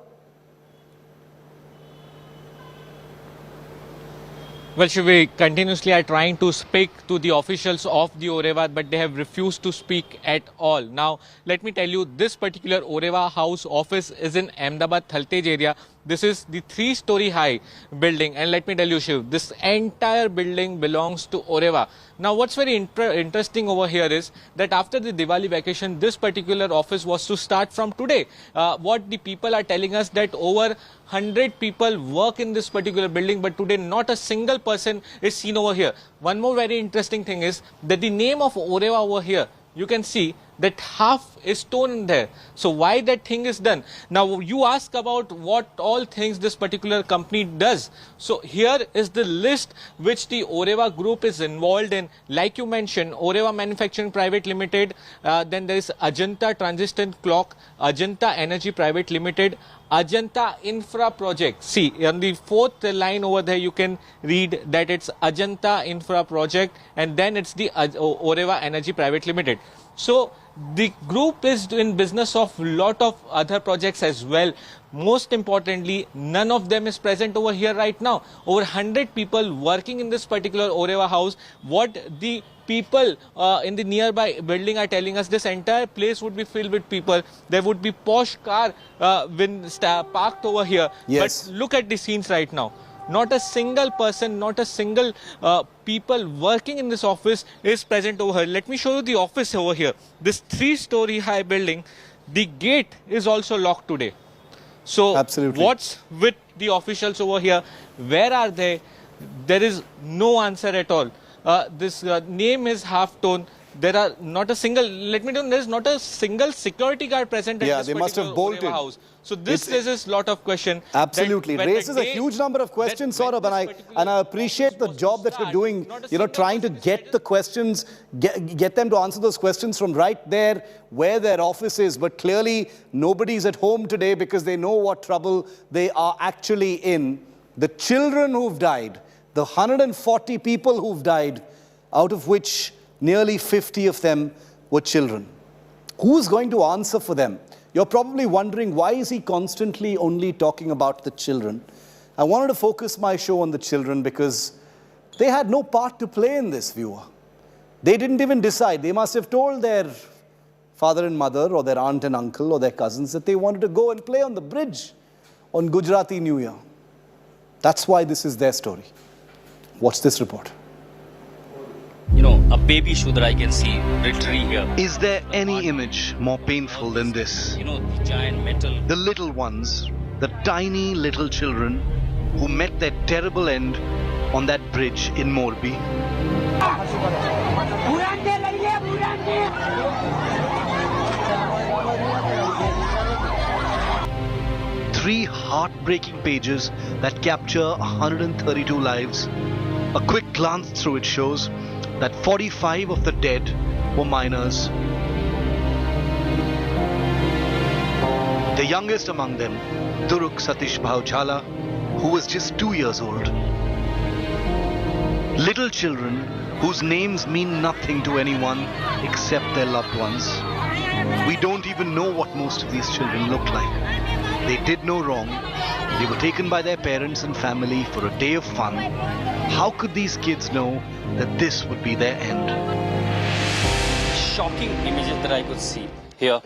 Well, Shiv, we continuously are trying to speak to the officials of the Oreva, but they have refused to speak at all. Now, let me tell you, this particular Oreva house office is in Ahmedabad, Thaltej area. This is the 3-story high building. And let me tell you, Shiv, this entire building belongs to Oreva. Now, what's very interesting over here is that after the Diwali vacation, this particular office was to start from today. What the people are telling us that over 100 people work in this particular building, but today not a single person is seen over here. One more very interesting thing is that the name of Oreva over here, you can see that half is torn in there. So why that thing is done? Now you ask about what all things this particular company does. So here is the list which the Oreva group is involved in. Like you mentioned, Oreva Manufacturing Private Limited, then there is Ajanta Transistor Clock, Ajanta Energy Private Limited, Ajanta Infra Project. See, on the 4th line over there, you can read that it's Ajanta Infra Project, and then it's the Oreva Energy Private Limited. So the group is in business of lot of other projects as well. Most importantly, none of them is present over here right now. Over 100 people working in this particular Oreva house. What the people in the nearby building are telling us, this entire place would be filled with people. There would be posh car parked over here. Yes. But look at the scenes right now. Not a single person, not a single people working in this office is present over here. Let me show you the office over here. This 3-story high building, the gate is also locked today. So absolutely, what's with the officials over here? Where are they? There is no answer at all. This name is half-tone. There are not a single, let me tell you, there is not a single security guard present at this they must have bolted. house. So this raises a lot of questions. Absolutely. Raises a huge number of questions, Saurabh, and I appreciate the job that you're doing, trying to get the questions, get them to answer those questions from right there where their office is. But clearly, nobody's at home today because they know what trouble they are actually in. The children who've died, the 140 people who've died, out of which nearly 50 of them were children. Who's going to answer for them? You're probably wondering, why is he constantly only talking about the children? I wanted to focus my show on the children because they had no part to play in this, viewer. They didn't even decide. They must have told their father and mother or their aunt and uncle or their cousins that they wanted to go and play on the bridge on Gujarati New Year. That's why this is their story. Watch this report. A baby shoe that I can see literally here. Is there any image more painful than this? The giant metal. The little ones, the tiny little children who met their terrible end on that bridge in Morbi. Three heartbreaking pages that capture 132 lives. A quick glance through it shows that 45 of the dead were minors. The youngest among them, Duruk Satish Bhaujhala, who was just 2 years old. Little children whose names mean nothing to anyone except their loved ones. We don't even know what most of these children look like. They did no wrong. They were taken by their parents and family for a day of fun. How could these kids know that this would be their end? Shocking images that I could see here.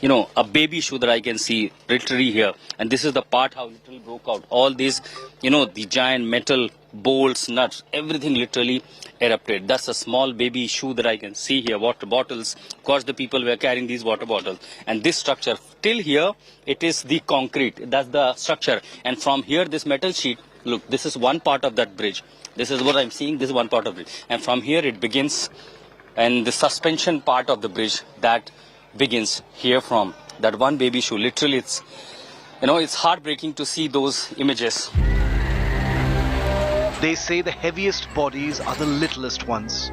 A baby shoe that I can see literally here. And this is the part how literally broke out. All these, the giant metal bolts, nuts, everything literally erupted. That's a small baby shoe that I can see here. Water bottles. Of course, the people were carrying these water bottles. And this structure, till here, it is the concrete. That's the structure. And from here, this metal sheet, look, this is one part of that bridge. This is what I'm seeing. This is one part of it. And from here, it begins. And the suspension part of the bridge, that begins here from that one baby shoe. Literally, it's heartbreaking to see those images. They say the heaviest bodies are the littlest ones.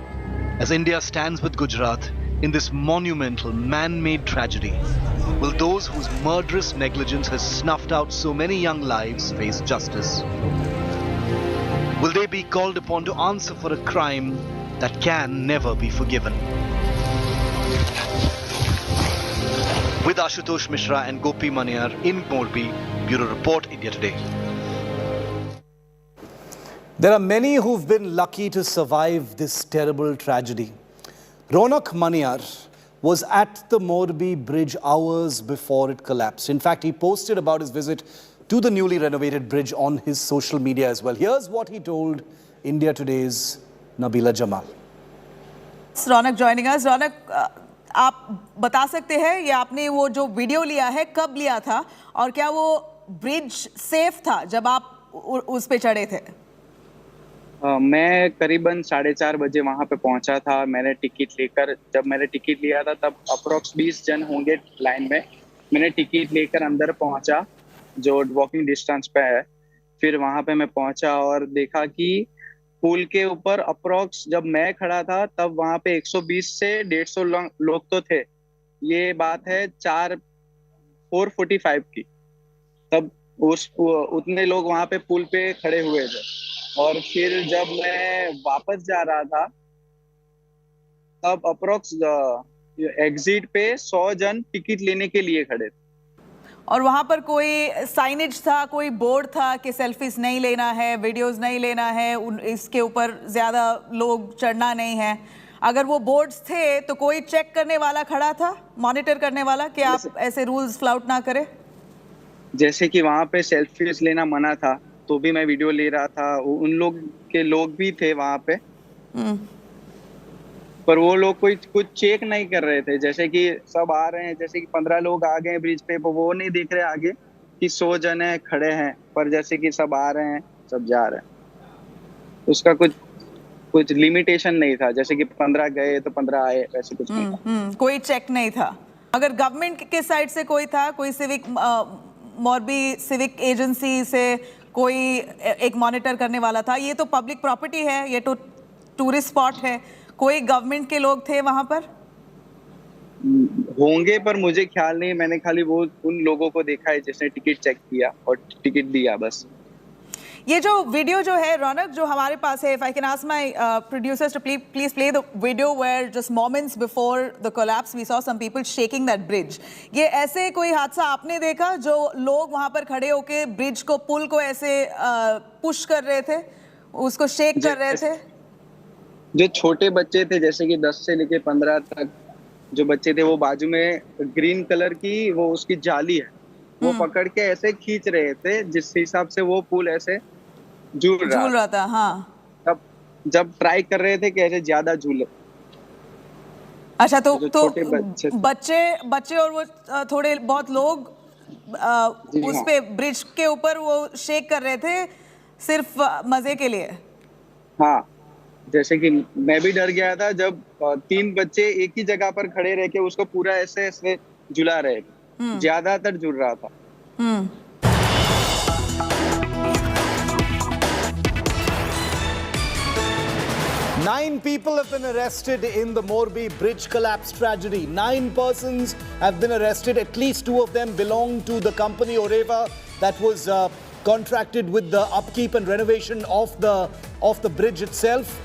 As India stands with Gujarat in this monumental man-made tragedy, will those whose murderous negligence has snuffed out so many young lives face justice? Will they be called upon to answer for a crime that can never be forgiven? With Ashutosh Mishra and Gopi Maniar in Morbi, Bureau Report, India Today. There are many who've been lucky to survive this terrible tragedy. Ronak Maniar was at the Morbi bridge hours before it collapsed. In fact, he posted about his visit to the newly renovated bridge on his social media as well. Here's what he told India Today's Nabila Jamal. Raunak joining us. रौनक, आप बता सकते हैं ये आपने वो जो video लिया है कब लिया था और क्या वो ब्रिज सेफ था जब आप उस पे चढ़े थे? मैं करीबन 4:30 बजे वहां पे पहुंचा था। मैंने टिकट लेकर, जब मैंने टिकट लिया था तब अप्रोक्स 20 जन होंगे लाइन में। मैंने टिकट लेकर अंदर पहुंचा जो वॉकिंग डिस्टेंस पे है। फिर वहां पे मैं पहुंचा और देखा कि पुल के ऊपर अप्रोक्स जब मैं खड़ा था तब वहां पे 120 से 150 लोग तो थे। ये बात है 4:45 की। तब उतने लोग वहां पे पुल पे खड़े हुए थे। और फिर जब मैं वापस जा रहा था तब अप्रोक्स एग्जिट पे 100 जन टिकट लेने के लिए खड़े थे। और वहां पर कोई साइनेज था, कोई बोर्ड था कि सेल्फीज नहीं लेना है, वीडियोस नहीं लेना है, इसके ऊपर ज्यादा लोग चढ़ना नहीं है? अगर वो बोर्ड्स थे तो कोई चेक करने वाला खड़ा था, मॉनिटर करने वाला कि आप ऐसे रूल्स फ्लाउट ना करें? जैसे कि वहां पे सेल्फीज लेना मना था तो भी मैं वीडियो ले रहा था। उन लोग के लोग भी थे वहां पे, पर वो लोग कुछ चेक नहीं कर रहे थे। जैसे कि सब आ रहे हैं, जैसे कि 15 लोग आ गए ब्रिज पे, वो नहीं देख रहे आगे कि 100 जन है खड़े हैं, पर जैसे कि सब आ रहे हैं, सब जा रहे हैं। उसका कुछ लिमिटेशन नहीं था, जैसे कि 15 गए तो 15 आए, वैसे कुछ नहीं था। कोई चेक नहीं था। अगर गवर्नमेंट के साइड से कोई था, कोई मोरबी सिविक एजेंसी से कोई एक मॉनिटर करने वाला था? ये तो पब्लिक प्रॉपर्टी है, ये तो टूरिस्ट स्पॉट है। कोई गवर्नमेंट के लोग थे वहां पर? होंगे, पर मुझे ख्याल नहीं। मैंने खाली वो उन लोगों को देखा है जिसने टिकट चेक किया और टिकट दिया, बस। ये जो वीडियो जो है रौनक, जो हमारे पास है, if I can ask my producers to please play the video where just moments before the collapse we saw some people shaking that bridge. ये ऐसे कोई हादसा आपने देखा जो लोग वहां पर खड़े होके ब्रिज को, पुल को ऐसे पुश कर रहे थे, उसको शेक कर रहे थे? जो छोटे बच्चे थे, जैसे कि 10 से लेके 15 तक जो बच्चे थे, वो बाजू में ग्रीन कलर की वो उसकी जाली है, वो पकड़ के ऐसे खींच रहे थे, जिस हिसाब से वो पुल ऐसे झूल रहा था। हाँ, तब जब ट्राई कर रहे थे कि ऐसे ज्यादा झूले। अच्छा, तो बच्चे और वो थोड़े बहुत लोग उस पे ब्रिज के ऊपर वो शेक कर रहे थे सिर्फ मजे के लिए? हाँ, जैसे कि मैं भी डर गया था जब 3 बच्चे एक ही जगह पर खड़े रह के उसको पूरा ऐसे ऐसे झुला रहे थे, ज्यादातर झूल रहा था। 9 people have been arrested in the Morbi bridge collapse tragedy. 9 persons have been arrested. At least 2 of them belong to the company Oreva that was contracted with the upkeep and renovation of the bridge itself.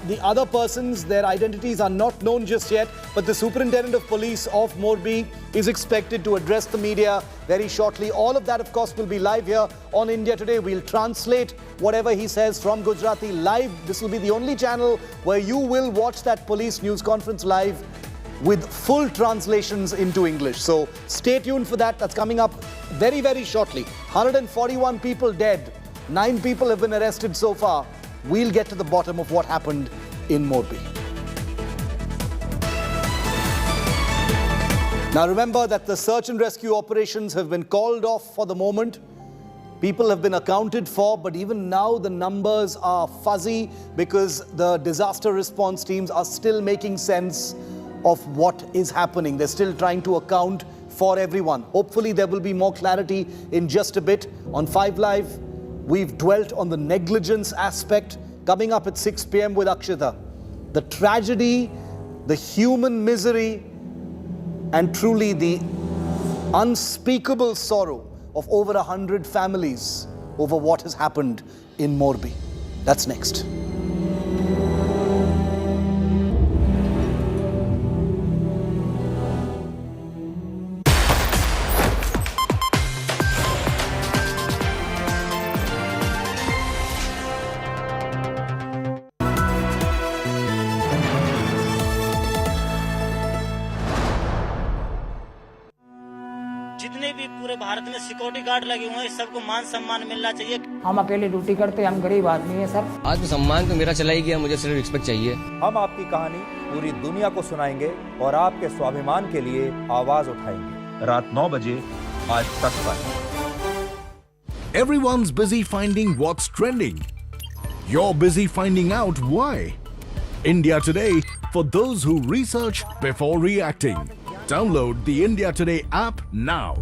The other persons, their identities are not known just yet, but the Superintendent of Police of Morbi is expected to address the media very shortly. All of that, of course, will be live here on India Today. We'll translate whatever he says from Gujarati live. This will be the only channel where you will watch that police news conference live with full translations into English. So stay tuned for that. That's coming up very, very shortly. 141 people dead. 9 people have been arrested so far. We'll get to the bottom of what happened in Morbi. Now remember that the search and rescue operations have been called off for the moment. People have been accounted for, but even now the numbers are fuzzy because the disaster response teams are still making sense of what is happening. They're still trying to account for everyone. Hopefully there will be more clarity in just a bit. On 5 Live, we've dwelt on the negligence aspect. Coming up at 6 p.m. with Akshita, the tragedy, the human misery, and truly the unspeakable sorrow of over 100 families over what has happened in Morbi. That's next. जितने भी पूरे भारत में security guard लगे हुए हैं सबको मान सम्मान मिलना चाहिए। हम अकेले ड्यूटी करते हैं, हम गरीब आदमी हैं सर। आत्मसम्मान तो मेरा चला ही गया, मुझे सिर्फ रिस्पेक्ट चाहिए। हम आपकी कहानी पूरी दुनिया को सुनाएंगे और आपके स्वाभिमान के लिए आवाज उठाएंगे। रात 9 बजे आज तक पर। Everyone's busy finding what's trending. You're busy finding out why. India Today, for those who research before reacting. Download the India Today app now.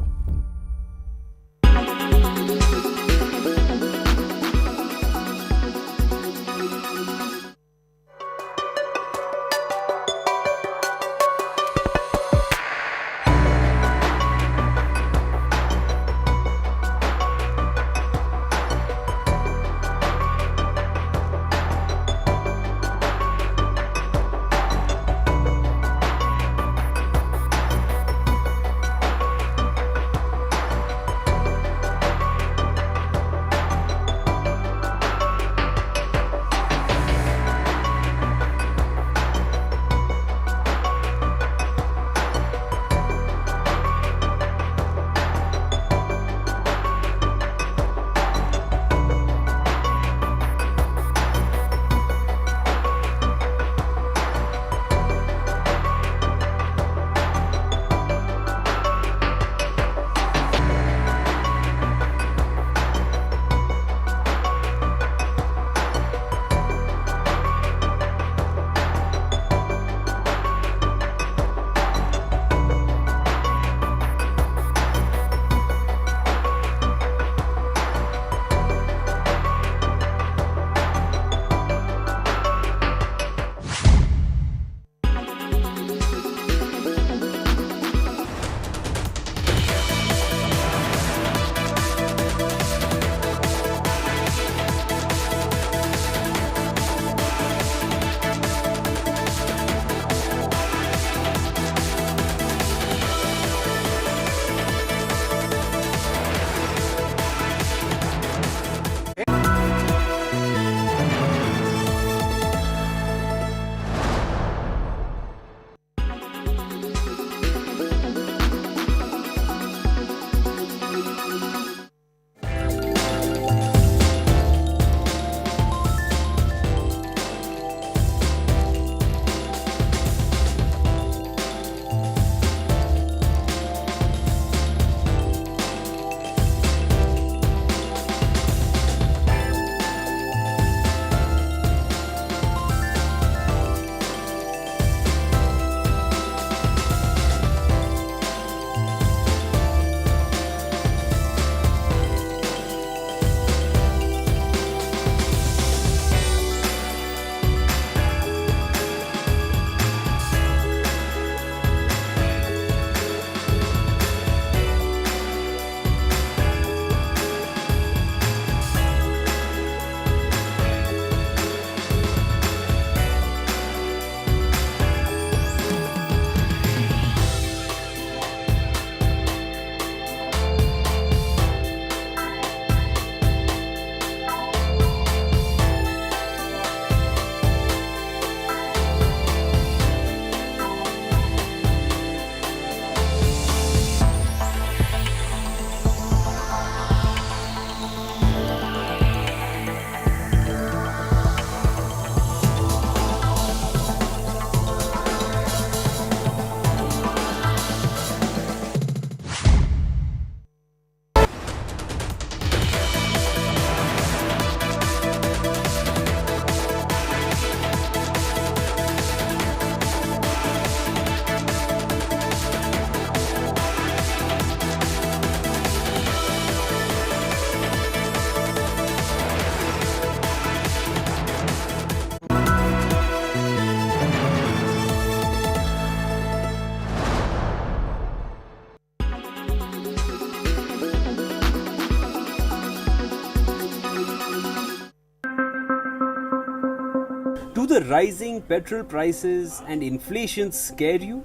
Do the rising petrol prices and inflation scare you?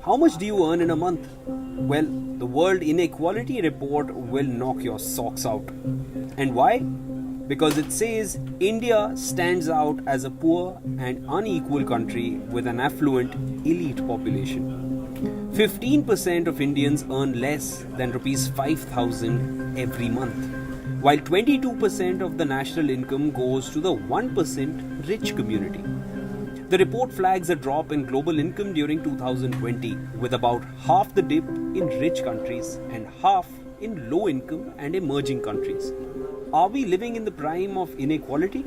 How much do you earn in a month? Well, the World Inequality Report will knock your socks out. And why? Because it says India stands out as a poor and unequal country with an affluent elite population. 15% of Indians earn less than rupees 5,000 every month, while 22% of the national income goes to the 1% rich community. The report flags a drop in global income during 2020, with about half the dip in rich countries and half in low income and emerging countries. Are we living in the prime of inequality?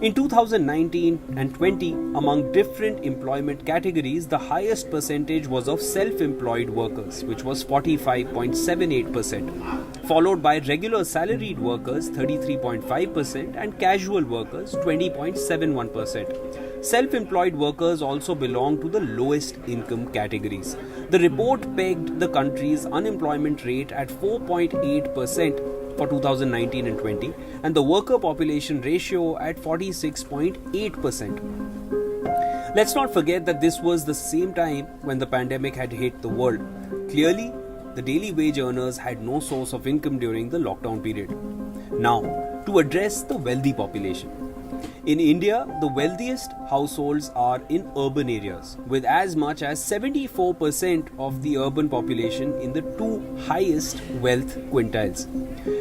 In 2019 and 20, among different employment categories, the highest percentage was of self-employed workers, which was 45.78%, followed by regular salaried workers 33.5% and casual workers 20.71%. Self-employed workers also belong to the lowest income categories. The report pegged the country's unemployment rate at 4.8% for 2019 and 20, and the worker population ratio at 46.8%. Let's not forget that this was the same time when the pandemic had hit the world. Clearly, the daily wage earners had no source of income during the lockdown period. Now, to address the wealthy population. In India, the wealthiest households are in urban areas, with as much as 74% of the urban population in the two highest wealth quintiles,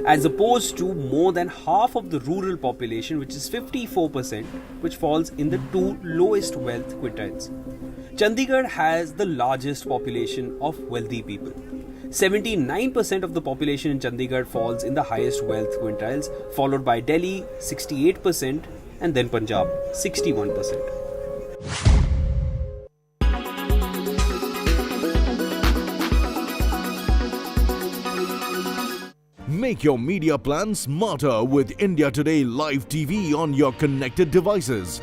as opposed to more than half of the rural population, which is 54%, which falls in the two lowest wealth quintiles. Chandigarh has the largest population of wealthy people. 79% of the population in Chandigarh falls in the highest wealth quintiles, followed by Delhi 68%, and then Punjab 61%. Make your media plan smarter with India Today Live TV on your connected devices.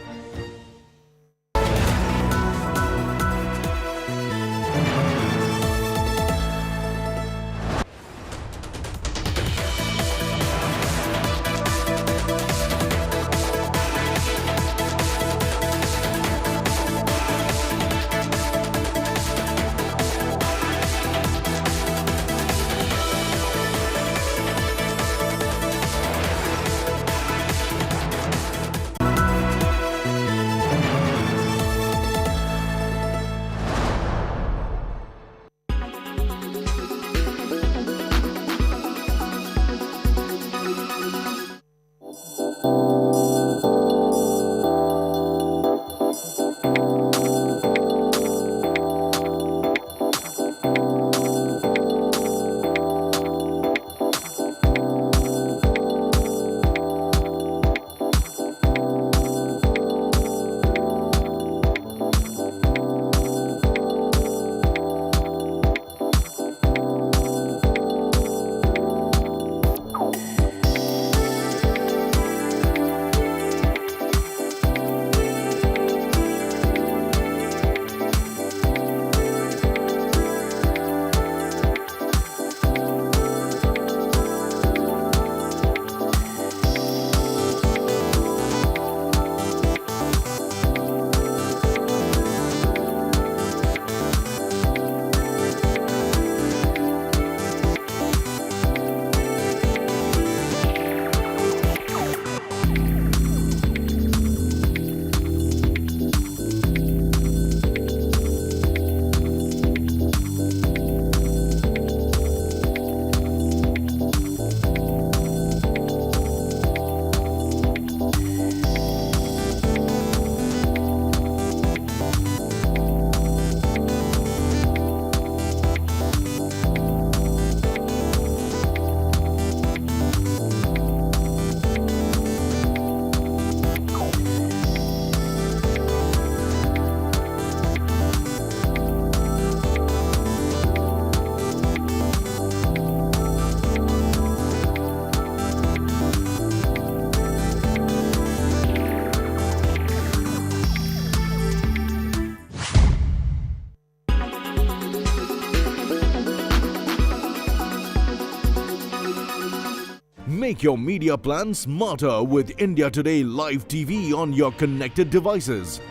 Make your media plan smarter with India Today Live TV on your connected devices.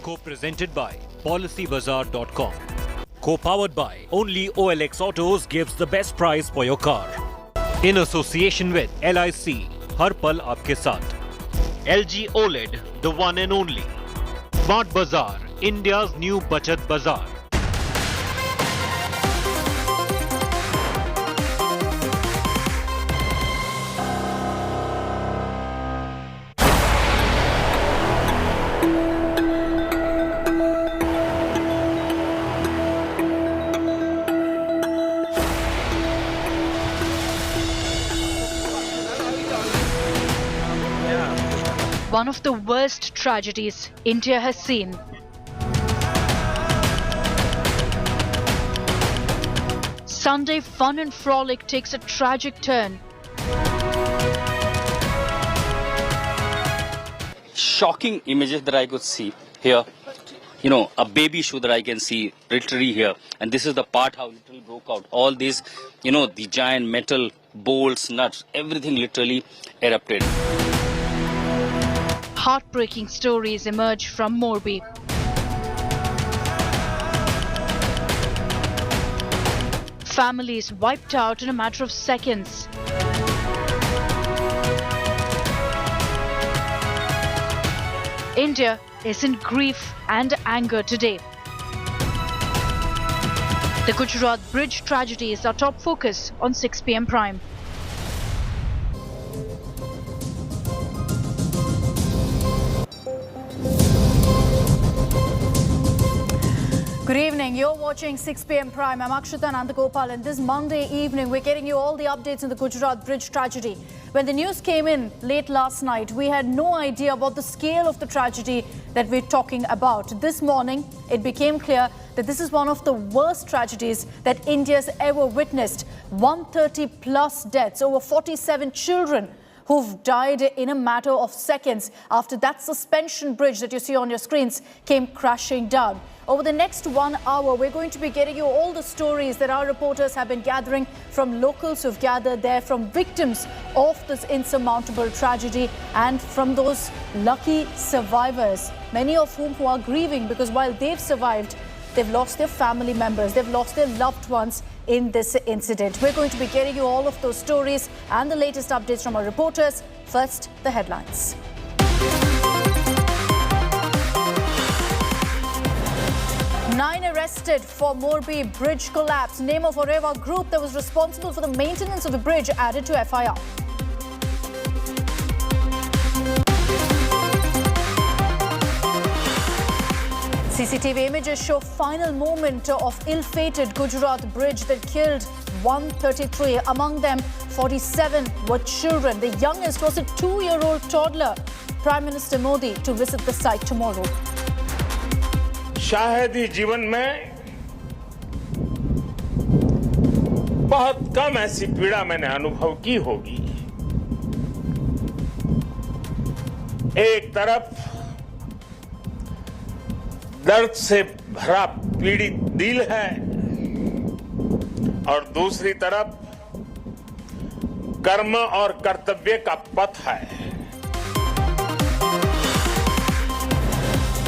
Co-presented by PolicyBazaar.com. Co-powered by only OLX Autos gives the best price for your car. In association with LIC, हर पल आपके साथ. LG OLED, the one and only. Smart Bazaar, India's new Bachat Bazaar. One of the worst tragedies India has seen. Sunday fun and frolic takes a tragic turn. Shocking images that I could see here. A baby shoe that I can see literally here. And this is the part how literally broke out. All these, the giant metal bolts, nuts, everything literally erupted. Heartbreaking stories emerge from Morbi. Families wiped out in a matter of seconds. India is in grief and anger today. The Gujarat Bridge tragedy is our top focus on 6 p.m. Prime. Good evening. You're watching 6 p.m. Prime. I'm Akshita Nandagopal, and this Monday evening, we're getting you all the updates on the Gujarat Bridge tragedy. When the news came in late last night, we had no idea about the scale of the tragedy that we're talking about. This morning, it became clear that this is one of the worst tragedies that India's ever witnessed. 130 plus deaths, over 47 children who've died in a matter of seconds after that suspension bridge that you see on your screens came crashing down. Over the next 1 hour, we're going to be getting you all the stories that our reporters have been gathering from locals who've gathered there, from victims of this insurmountable tragedy, and from those lucky survivors, many of whom who are grieving because while they've survived, they've lost their family members, they've lost their loved ones in this incident. We're going to be getting you all of those stories and the latest updates from our reporters. First, the headlines. Nine arrested for Morbi bridge collapse. Name of Oreva group that was responsible for the maintenance of the bridge added to FIR. CCTV images show final moment of ill-fated Gujarat bridge that killed 133. Among them, 47 were children. The youngest was a 2-year-old toddler. Prime Minister Modi to visit the site tomorrow. शायद ही जीवन में बहुत कम ऐसी पीड़ा मैंने अनुभव की होगी। एक तरफ दर्द से भरा पीड़ित दिल है और दूसरी तरफ कर्म और कर्तव्य का पथ है।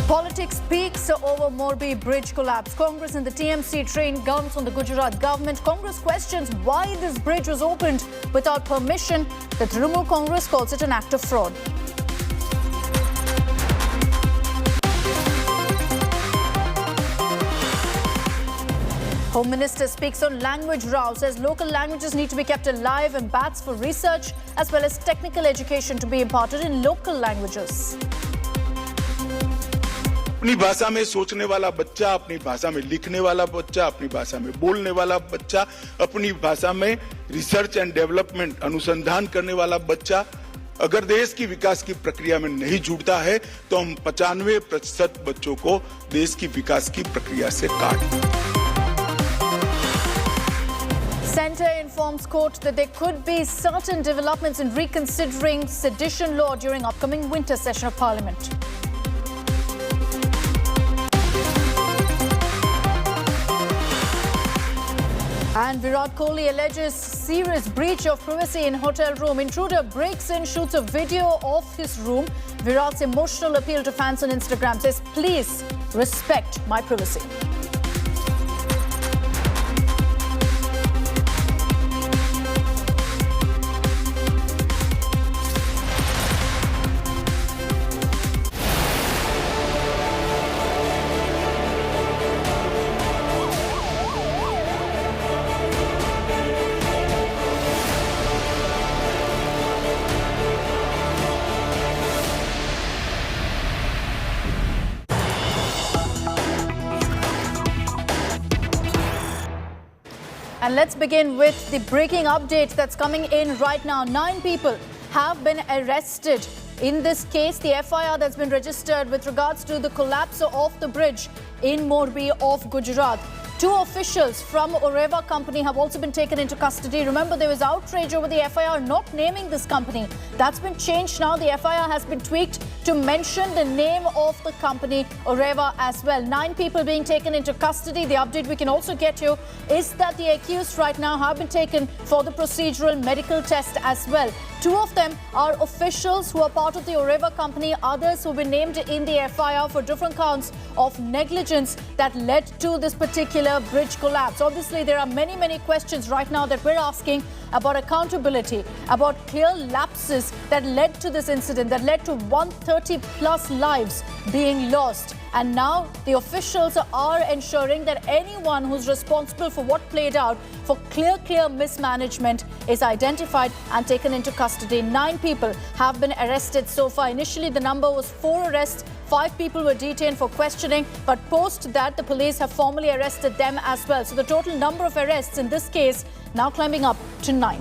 Politics peaks over Morbi bridge collapse. Congress and the TMC trained guns on the Gujarat government. Congress questions why this bridge was opened without permission. The Trinamool Congress calls it an act of fraud. Home Minister speaks on language row, says local languages need to be kept alive and bats for research as well as technical education to be imparted in local languages. अपनी भाषा में सोचने वाला बच्चा, अपनी भाषा में लिखने वाला बच्चा, अपनी भाषा में बोलने वाला बच्चा, अपनी भाषा में रिसर्च एंड डेवलपमेंट अनुसंधान करने वाला बच्चा अगर देश की विकास की प्रक्रिया में नहीं जुड़ता है तो हम 95% बच्चों को देश की विकास की प्रक्रिया से काट दें। Centre informs court that there could be certain developments in reconsidering sedition law during upcoming winter session of Parliament. And Virat Kohli alleges serious breach of privacy in hotel room. Intruder breaks in, shoots a video of his room. Virat's emotional appeal to fans on Instagram says, please respect my privacy. And let's begin with the breaking update that's coming in right now. 9 people have been arrested in this case. The FIR that's been registered with regards to the collapse of the bridge in Morbi of Gujarat. 2 officials from Oreva company have also been taken into custody. Remember, there was outrage over the FIR not naming this company. That's been changed now. The FIR has been tweaked to mention the name of the company, Oreva, as well. 9 people being taken into custody. The update we can also get you is that the accused right now have been taken for the procedural medical test as well. 2 of them are officials who are part of the Oreva company. Others who've been named in the FIR for different counts of negligence that led to this particular bridge collapse. Obviously, there are many questions right now that we're asking about accountability, about clear lapses that led to this incident, that led to 130 plus lives being lost. And now the officials are ensuring that anyone who's responsible for what played out, for clear mismanagement, is identified and taken into custody. 9 people have been arrested so far. Initially, the number was 4 arrests. 5 people were detained for questioning, but post that, the police have formally arrested them as well. So the total number of arrests in this case now climbing up to 9.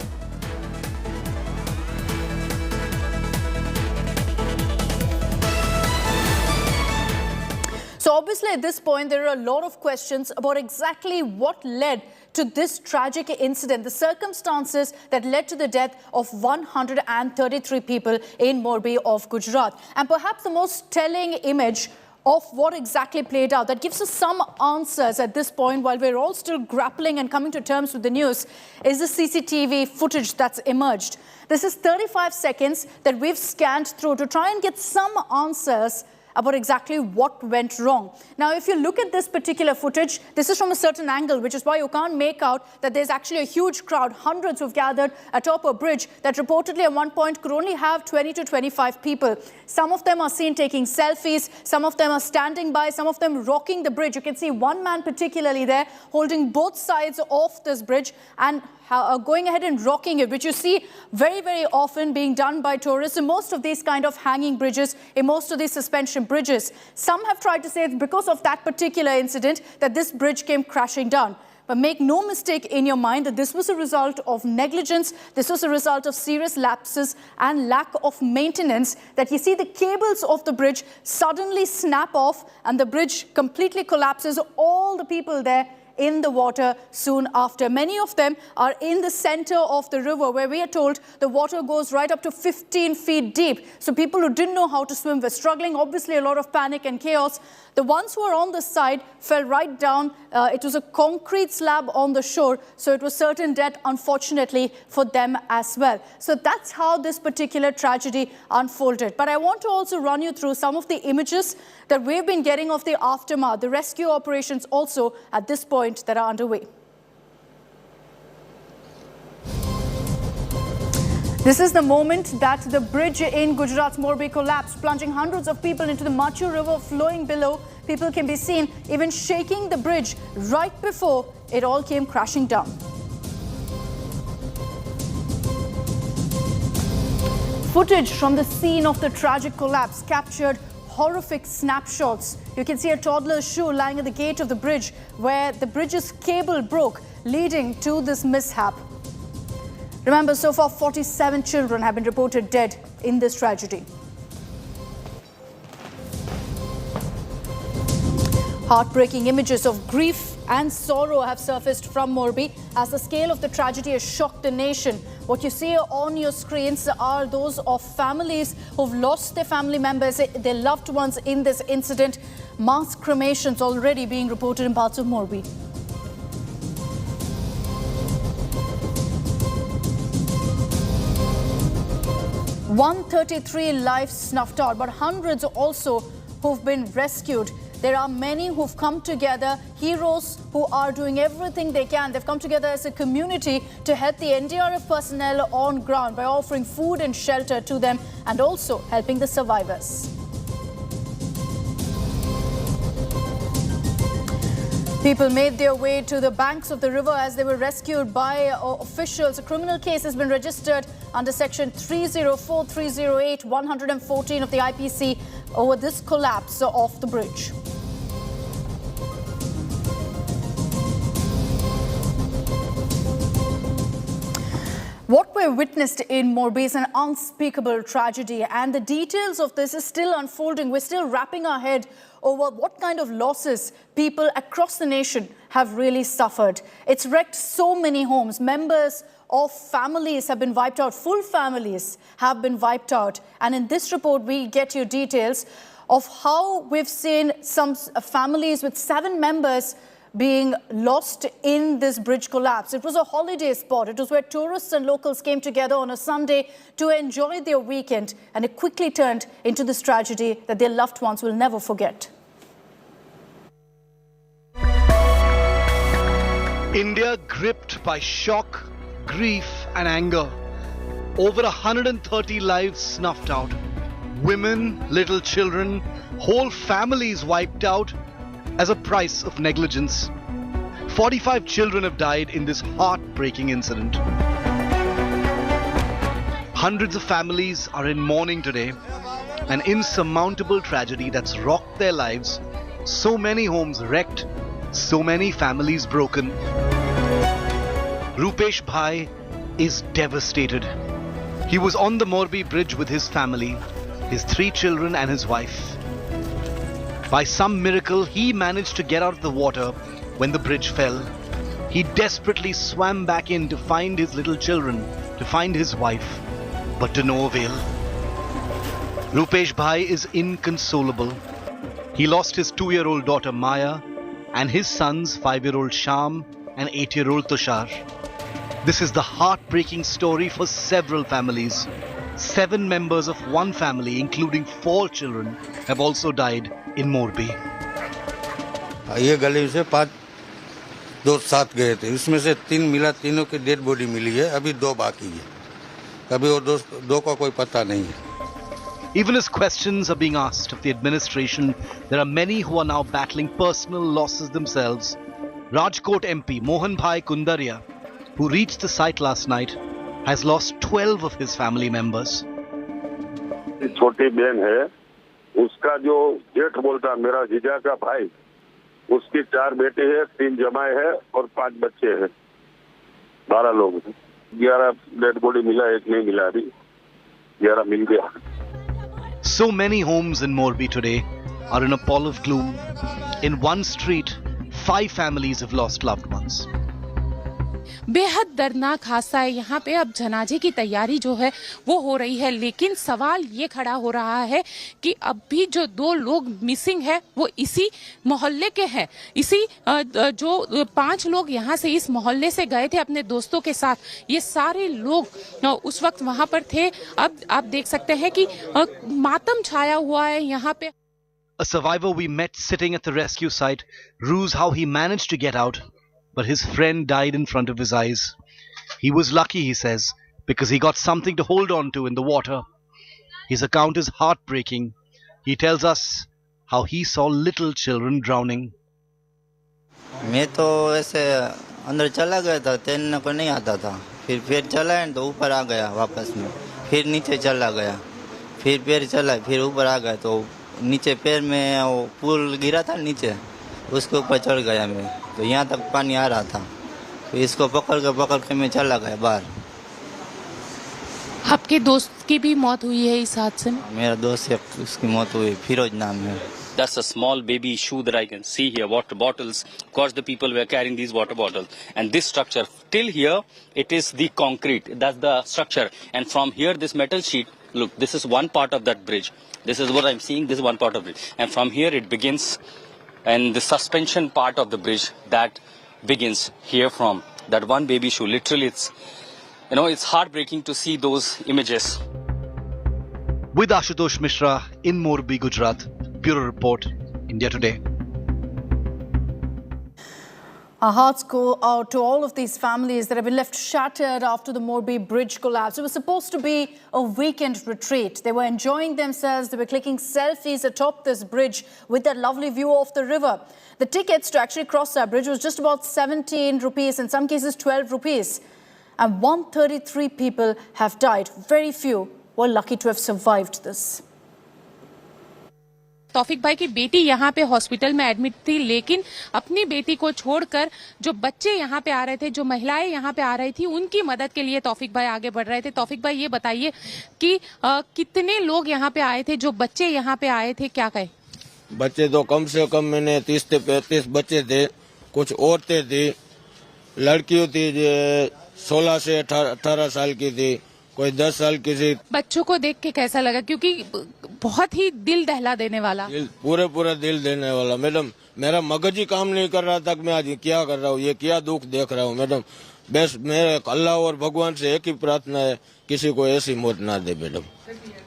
So obviously at this point, there are a lot of questions about exactly what led to this tragic incident, the circumstances that led to the death of 133 people in Morbi of Gujarat. And perhaps the most telling image of what exactly played out, that gives us some answers at this point while we're all still grappling and coming to terms with the news, is the CCTV footage that's emerged. This is 35 seconds that we've scanned through to try and get some answers about exactly what went wrong. Now, if you look at this particular footage, this is from a certain angle, which is why you can't make out that there's actually a huge crowd, hundreds who've gathered atop a bridge that reportedly at one point could only have 20 to 25 people. Some of them are seen taking selfies, some of them are standing by, some of them rocking the bridge. You can see one man particularly there holding both sides of this bridge and going ahead and rocking it, which you see very often being done by tourists in most of these kind of hanging bridges, in most of these suspension bridges. Some have tried to say it's because of that particular incident that this bridge came crashing down. But make no mistake in your mind that this was a result of negligence, this was a result of serious lapses and lack of maintenance, that you see the cables of the bridge suddenly snap off and the bridge completely collapses, all the people there in the water soon after. Many of them are in the center of the river, where we are told the water goes right up to 15 feet deep. So people who didn't know how to swim were struggling. Obviously, a lot of panic and chaos. The ones who are on the side fell right down. It was a concrete slab on the shore, so it was certain death, unfortunately, for them as well. So that's how this particular tragedy unfolded. But I want to also run you through some of the images that we've been getting of the aftermath, the rescue operations also at this point that are underway. This is the moment that the bridge in Gujarat's Morbi collapsed, plunging hundreds of people into the Machchhu river flowing below. People can be seen even shaking the bridge right before it all came crashing down. Footage from the scene of the tragic collapse captured horrific snapshots. You can see a toddler's shoe lying at the gate of the bridge where the bridge's cable broke, leading to this mishap. Remember, so far 47 children have been reported dead in this tragedy. Heartbreaking images of grief and sorrow have surfaced from Morbi as the scale of the tragedy has shocked the nation. What you see on your screens are those of families who've lost their family members, their loved ones in this incident. Mass cremations already being reported in parts of Morbi. 133 lives snuffed out, but hundreds also who've been rescued. There are many who've come together, heroes who are doing everything they can. They've come together as a community to help the NDRF personnel on ground by offering food and shelter to them and also helping the survivors. People made their way to the banks of the river as they were rescued by officials. A criminal case has been registered under Section 304, 308, 114 of the IPC over this collapse of the bridge. What we witnessed in Morbi is an unspeakable tragedy, and the details of this is still unfolding. We're still wrapping our head over what kind of losses people across the nation have really suffered. It's wrecked so many homes. Members of families have been wiped out. Full families have been wiped out. And in this report, we get you details of how we've seen some families with 7 members being lost in this bridge collapse. It was a holiday spot. It was where tourists and locals came together on a Sunday to enjoy their weekend, and it quickly turned into this tragedy that their loved ones will never forget. India gripped by shock, grief and anger. Over 130 lives snuffed out. Women, little children, whole families wiped out as a price of negligence. 45 children have died in this heartbreaking incident. Hundreds of families are in mourning today, an insurmountable tragedy that's rocked their lives. So many homes wrecked, so many families broken. Rupesh Bhai is devastated. He was on the Morbi bridge with his family, his 3 children and his wife. By some miracle, he managed to get out of the water when the bridge fell. He desperately swam back in to find his little children, to find his wife, but to no avail. Rupesh Bhai is inconsolable. He lost his 2-year-old daughter Maya and his sons 5-year-old Sham and 8-year-old Tushar. This is the heartbreaking story for several families. 7 members of one family, including 4 children, have also died in Morbi. ये गली से 5 दोस्त साथ गए थे, इसमें से 3 मिला, तीनों की डेड बॉडी मिली है, अभी 2 बाकी है, अभी वो 2 का कोई पता नहीं है. Even as questions are being asked of the administration, there are many who are now battling personal losses themselves. Rajkot MP Mohan Bhai Kundaria, who reached the site last night, has lost 12 of his family members. छोटी बहन है, उसका जो जेठ बोलता मेरा जीजा का भाई, उसकी 4 बेटे हैं, 3 जमाए हैं और 5 बच्चे हैं, 12 लोग हैं. 11 डेड बॉडी मिला, 1 नहीं मिला अभी, 11 मिल गया. So many homes in Morbi today are in a pall of gloom. In one street, 5 families have lost loved ones. बेहद दर्दनाक हादसा है. यहाँ पे अब जनाजे की तैयारी जो है वो हो रही है, लेकिन सवाल ये खड़ा हो रहा है कि अब भी जो 2 लोग मिसिंग है वो इसी मोहल्ले के हैं. इसी जो 5 लोग यहाँ से इस मोहल्ले से गए थे अपने दोस्तों के साथ, ये सारे लोग उस वक्त वहाँ पर थे. अब आप देख सकते हैं कि मातम छाया हुआ है यहाँ पे. A survivor we met sitting at the rescue site rues how he managed to get out, but his friend died in front of his eyes. He was lucky, he says, because he got something to hold on to in the water. His account is heartbreaking. He tells us how he saw little children drowning. मैं तो ऐसे अंदर चला गया था, तैरने को नहीं आता था. फिर चला है तो ऊपर आ गया वापस में. फिर नीचे चला गया. फिर पैर चला, फिर ऊपर आ गया तो नीचे पैर में वो पुल गिरा था नीचे, उसके ऊपर चढ़ गया मैं. तो यहाँ तक पानी आ रहा था, तो इसको पकड़ के मैं चला गया बाहर. आपके दोस्त की भी मौत हुई है इस हादसे में? मेरा दोस्त है, उसकी मौत हुई, फिरोज नाम है. That's a small baby shoe that I can see here, water bottles. Of course, the people were carrying these water bottles. And this structure, till here, it is the concrete. That's the structure. And from here, this metal sheet, look, this is one part of that bridge. This is what I'm seeing, this is one part of it. And from here, it begins. And the suspension part of the bridge, that begins here from that one baby shoe. Literally, it's heartbreaking to see those images. With Ashutosh Mishra in Morbi, Gujarat. Bureau Report, India Today. Our hearts go out to all of these families that have been left shattered after the Morbi bridge collapse. It was supposed to be a weekend retreat. They were enjoying themselves. They were clicking selfies atop this bridge with that lovely view of the river. The tickets to actually cross that bridge was just about 17 rupees, in some cases 12 rupees. And 133 people have died. Very few were lucky to have survived this. Taufiq भाई की बेटी यहाँ पे hospital में admit थी, लेकिन अपनी बेटी को छोड़कर जो बच्चे यहाँ पे आ रहे थे, जो महिलाएं यहाँ पे आ रही थी, उनकी मदद के लिए तौफिक भाई आगे बढ़ रहे थे। तौफिक भाई ये बताइए कि कितने लोग यहाँ पे आए थे, जो बच्चे यहाँ पे आए थे, क्या कहे? बच्चे तो कम से कम मैंने 30 से 35 बच्चे थे, कुछ औरतें थी, लड़कियों थी जो 16 से 18 साल की थी, कोई 10 साल की थी। बच्चों को देख के कैसा लगा? क्योंकि बहुत ही दिल दहला देने वाला, पूरा दिल देने वाला। मैडम मेरा मगज ही काम नहीं कर रहा था कि मैं आज क्या कर रहा हूँ, ये क्या दुख देख रहा हूँ। मैडम बस मेरे अल्लाह और भगवान से एक ही प्रार्थना है, किसी को ऐसी मौत ना दे। मैडम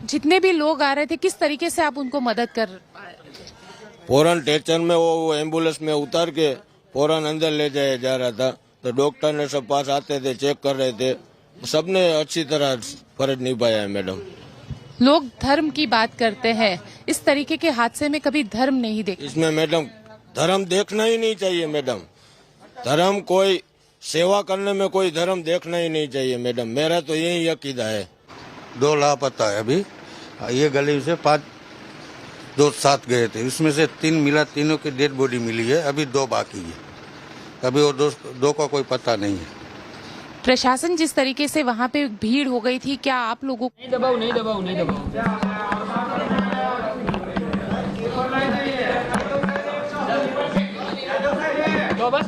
जितने भी लोग आ रहे थे, किस तरीके से आप उनको मदद कर? फौरन टेचर में वो एम्बुलेंस में उतार के फौरन अंदर ले जाया जा रहा था, तो डॉक्टर ने सब पास आते थे, चेक कर रहे थे, सबने अच्छी तरह फर्ज निभाया है। मैडम लोग धर्म की बात करते हैं, इस तरीके के हादसे में कभी धर्म नहीं देखा। इसमें मैडम धर्म देखना ही नहीं चाहिए। मैडम धर्म कोई सेवा करने में कोई धर्म देखना ही नहीं चाहिए। मैडम मेरा तो यही अकीदा है। 2 लापता है अभी। ये गली से 5 दोस्त साथ गए थे, इसमें से 3 मिला, तीनों की डेड बॉडी मिली है, अभी 2 बाकी है। अभी वो 2 का कोई पता नहीं है। प्रशासन जिस तरीके से वहाँ पे भीड़ हो गई थी, क्या आप लोगों को? नहीं दबाओ। बस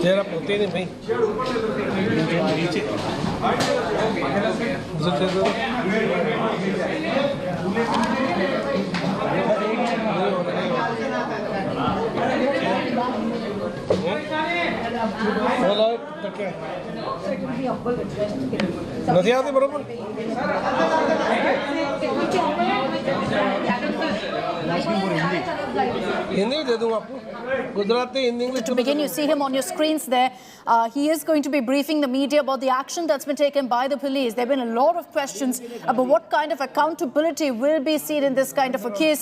तेरा पोते नहीं भाई नीचे નથી આવતી બરોબર हिंदी दे दूँ आपको Gujarati Hindi English. To begin, you see him on your screens there. He is going to be briefing the media about the action that's been taken by the police. There have been a lot of questions about what kind of accountability will be seen in this kind of a case.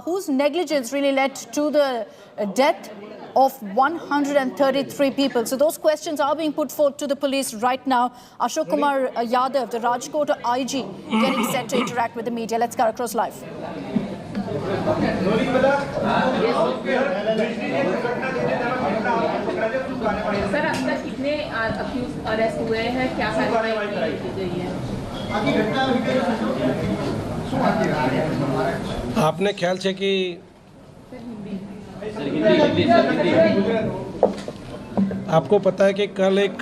Whose negligence really led to the death of 133 people? So those questions are being put forth to the police right now. Ashok Kumar Yadav, the Rajkot IG, getting set to interact with the media. Let's go across live. Sir अब तक कितने accused arrest हुए हैं, क्या कार्रवाई की गई है? आपने ख्याल से कि आपको पता है कि कल एक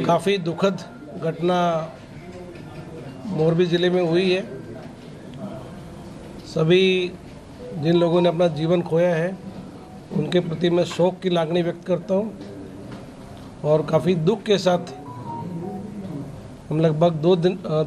काफ़ी दुखद घटना मोरबी ज़िले में हुई है। सभी जिन लोगों ने अपना जीवन खोया है उनके प्रति मैं शोक की लागनी व्यक्त करता हूं और काफ़ी दुख के साथ हम लगभग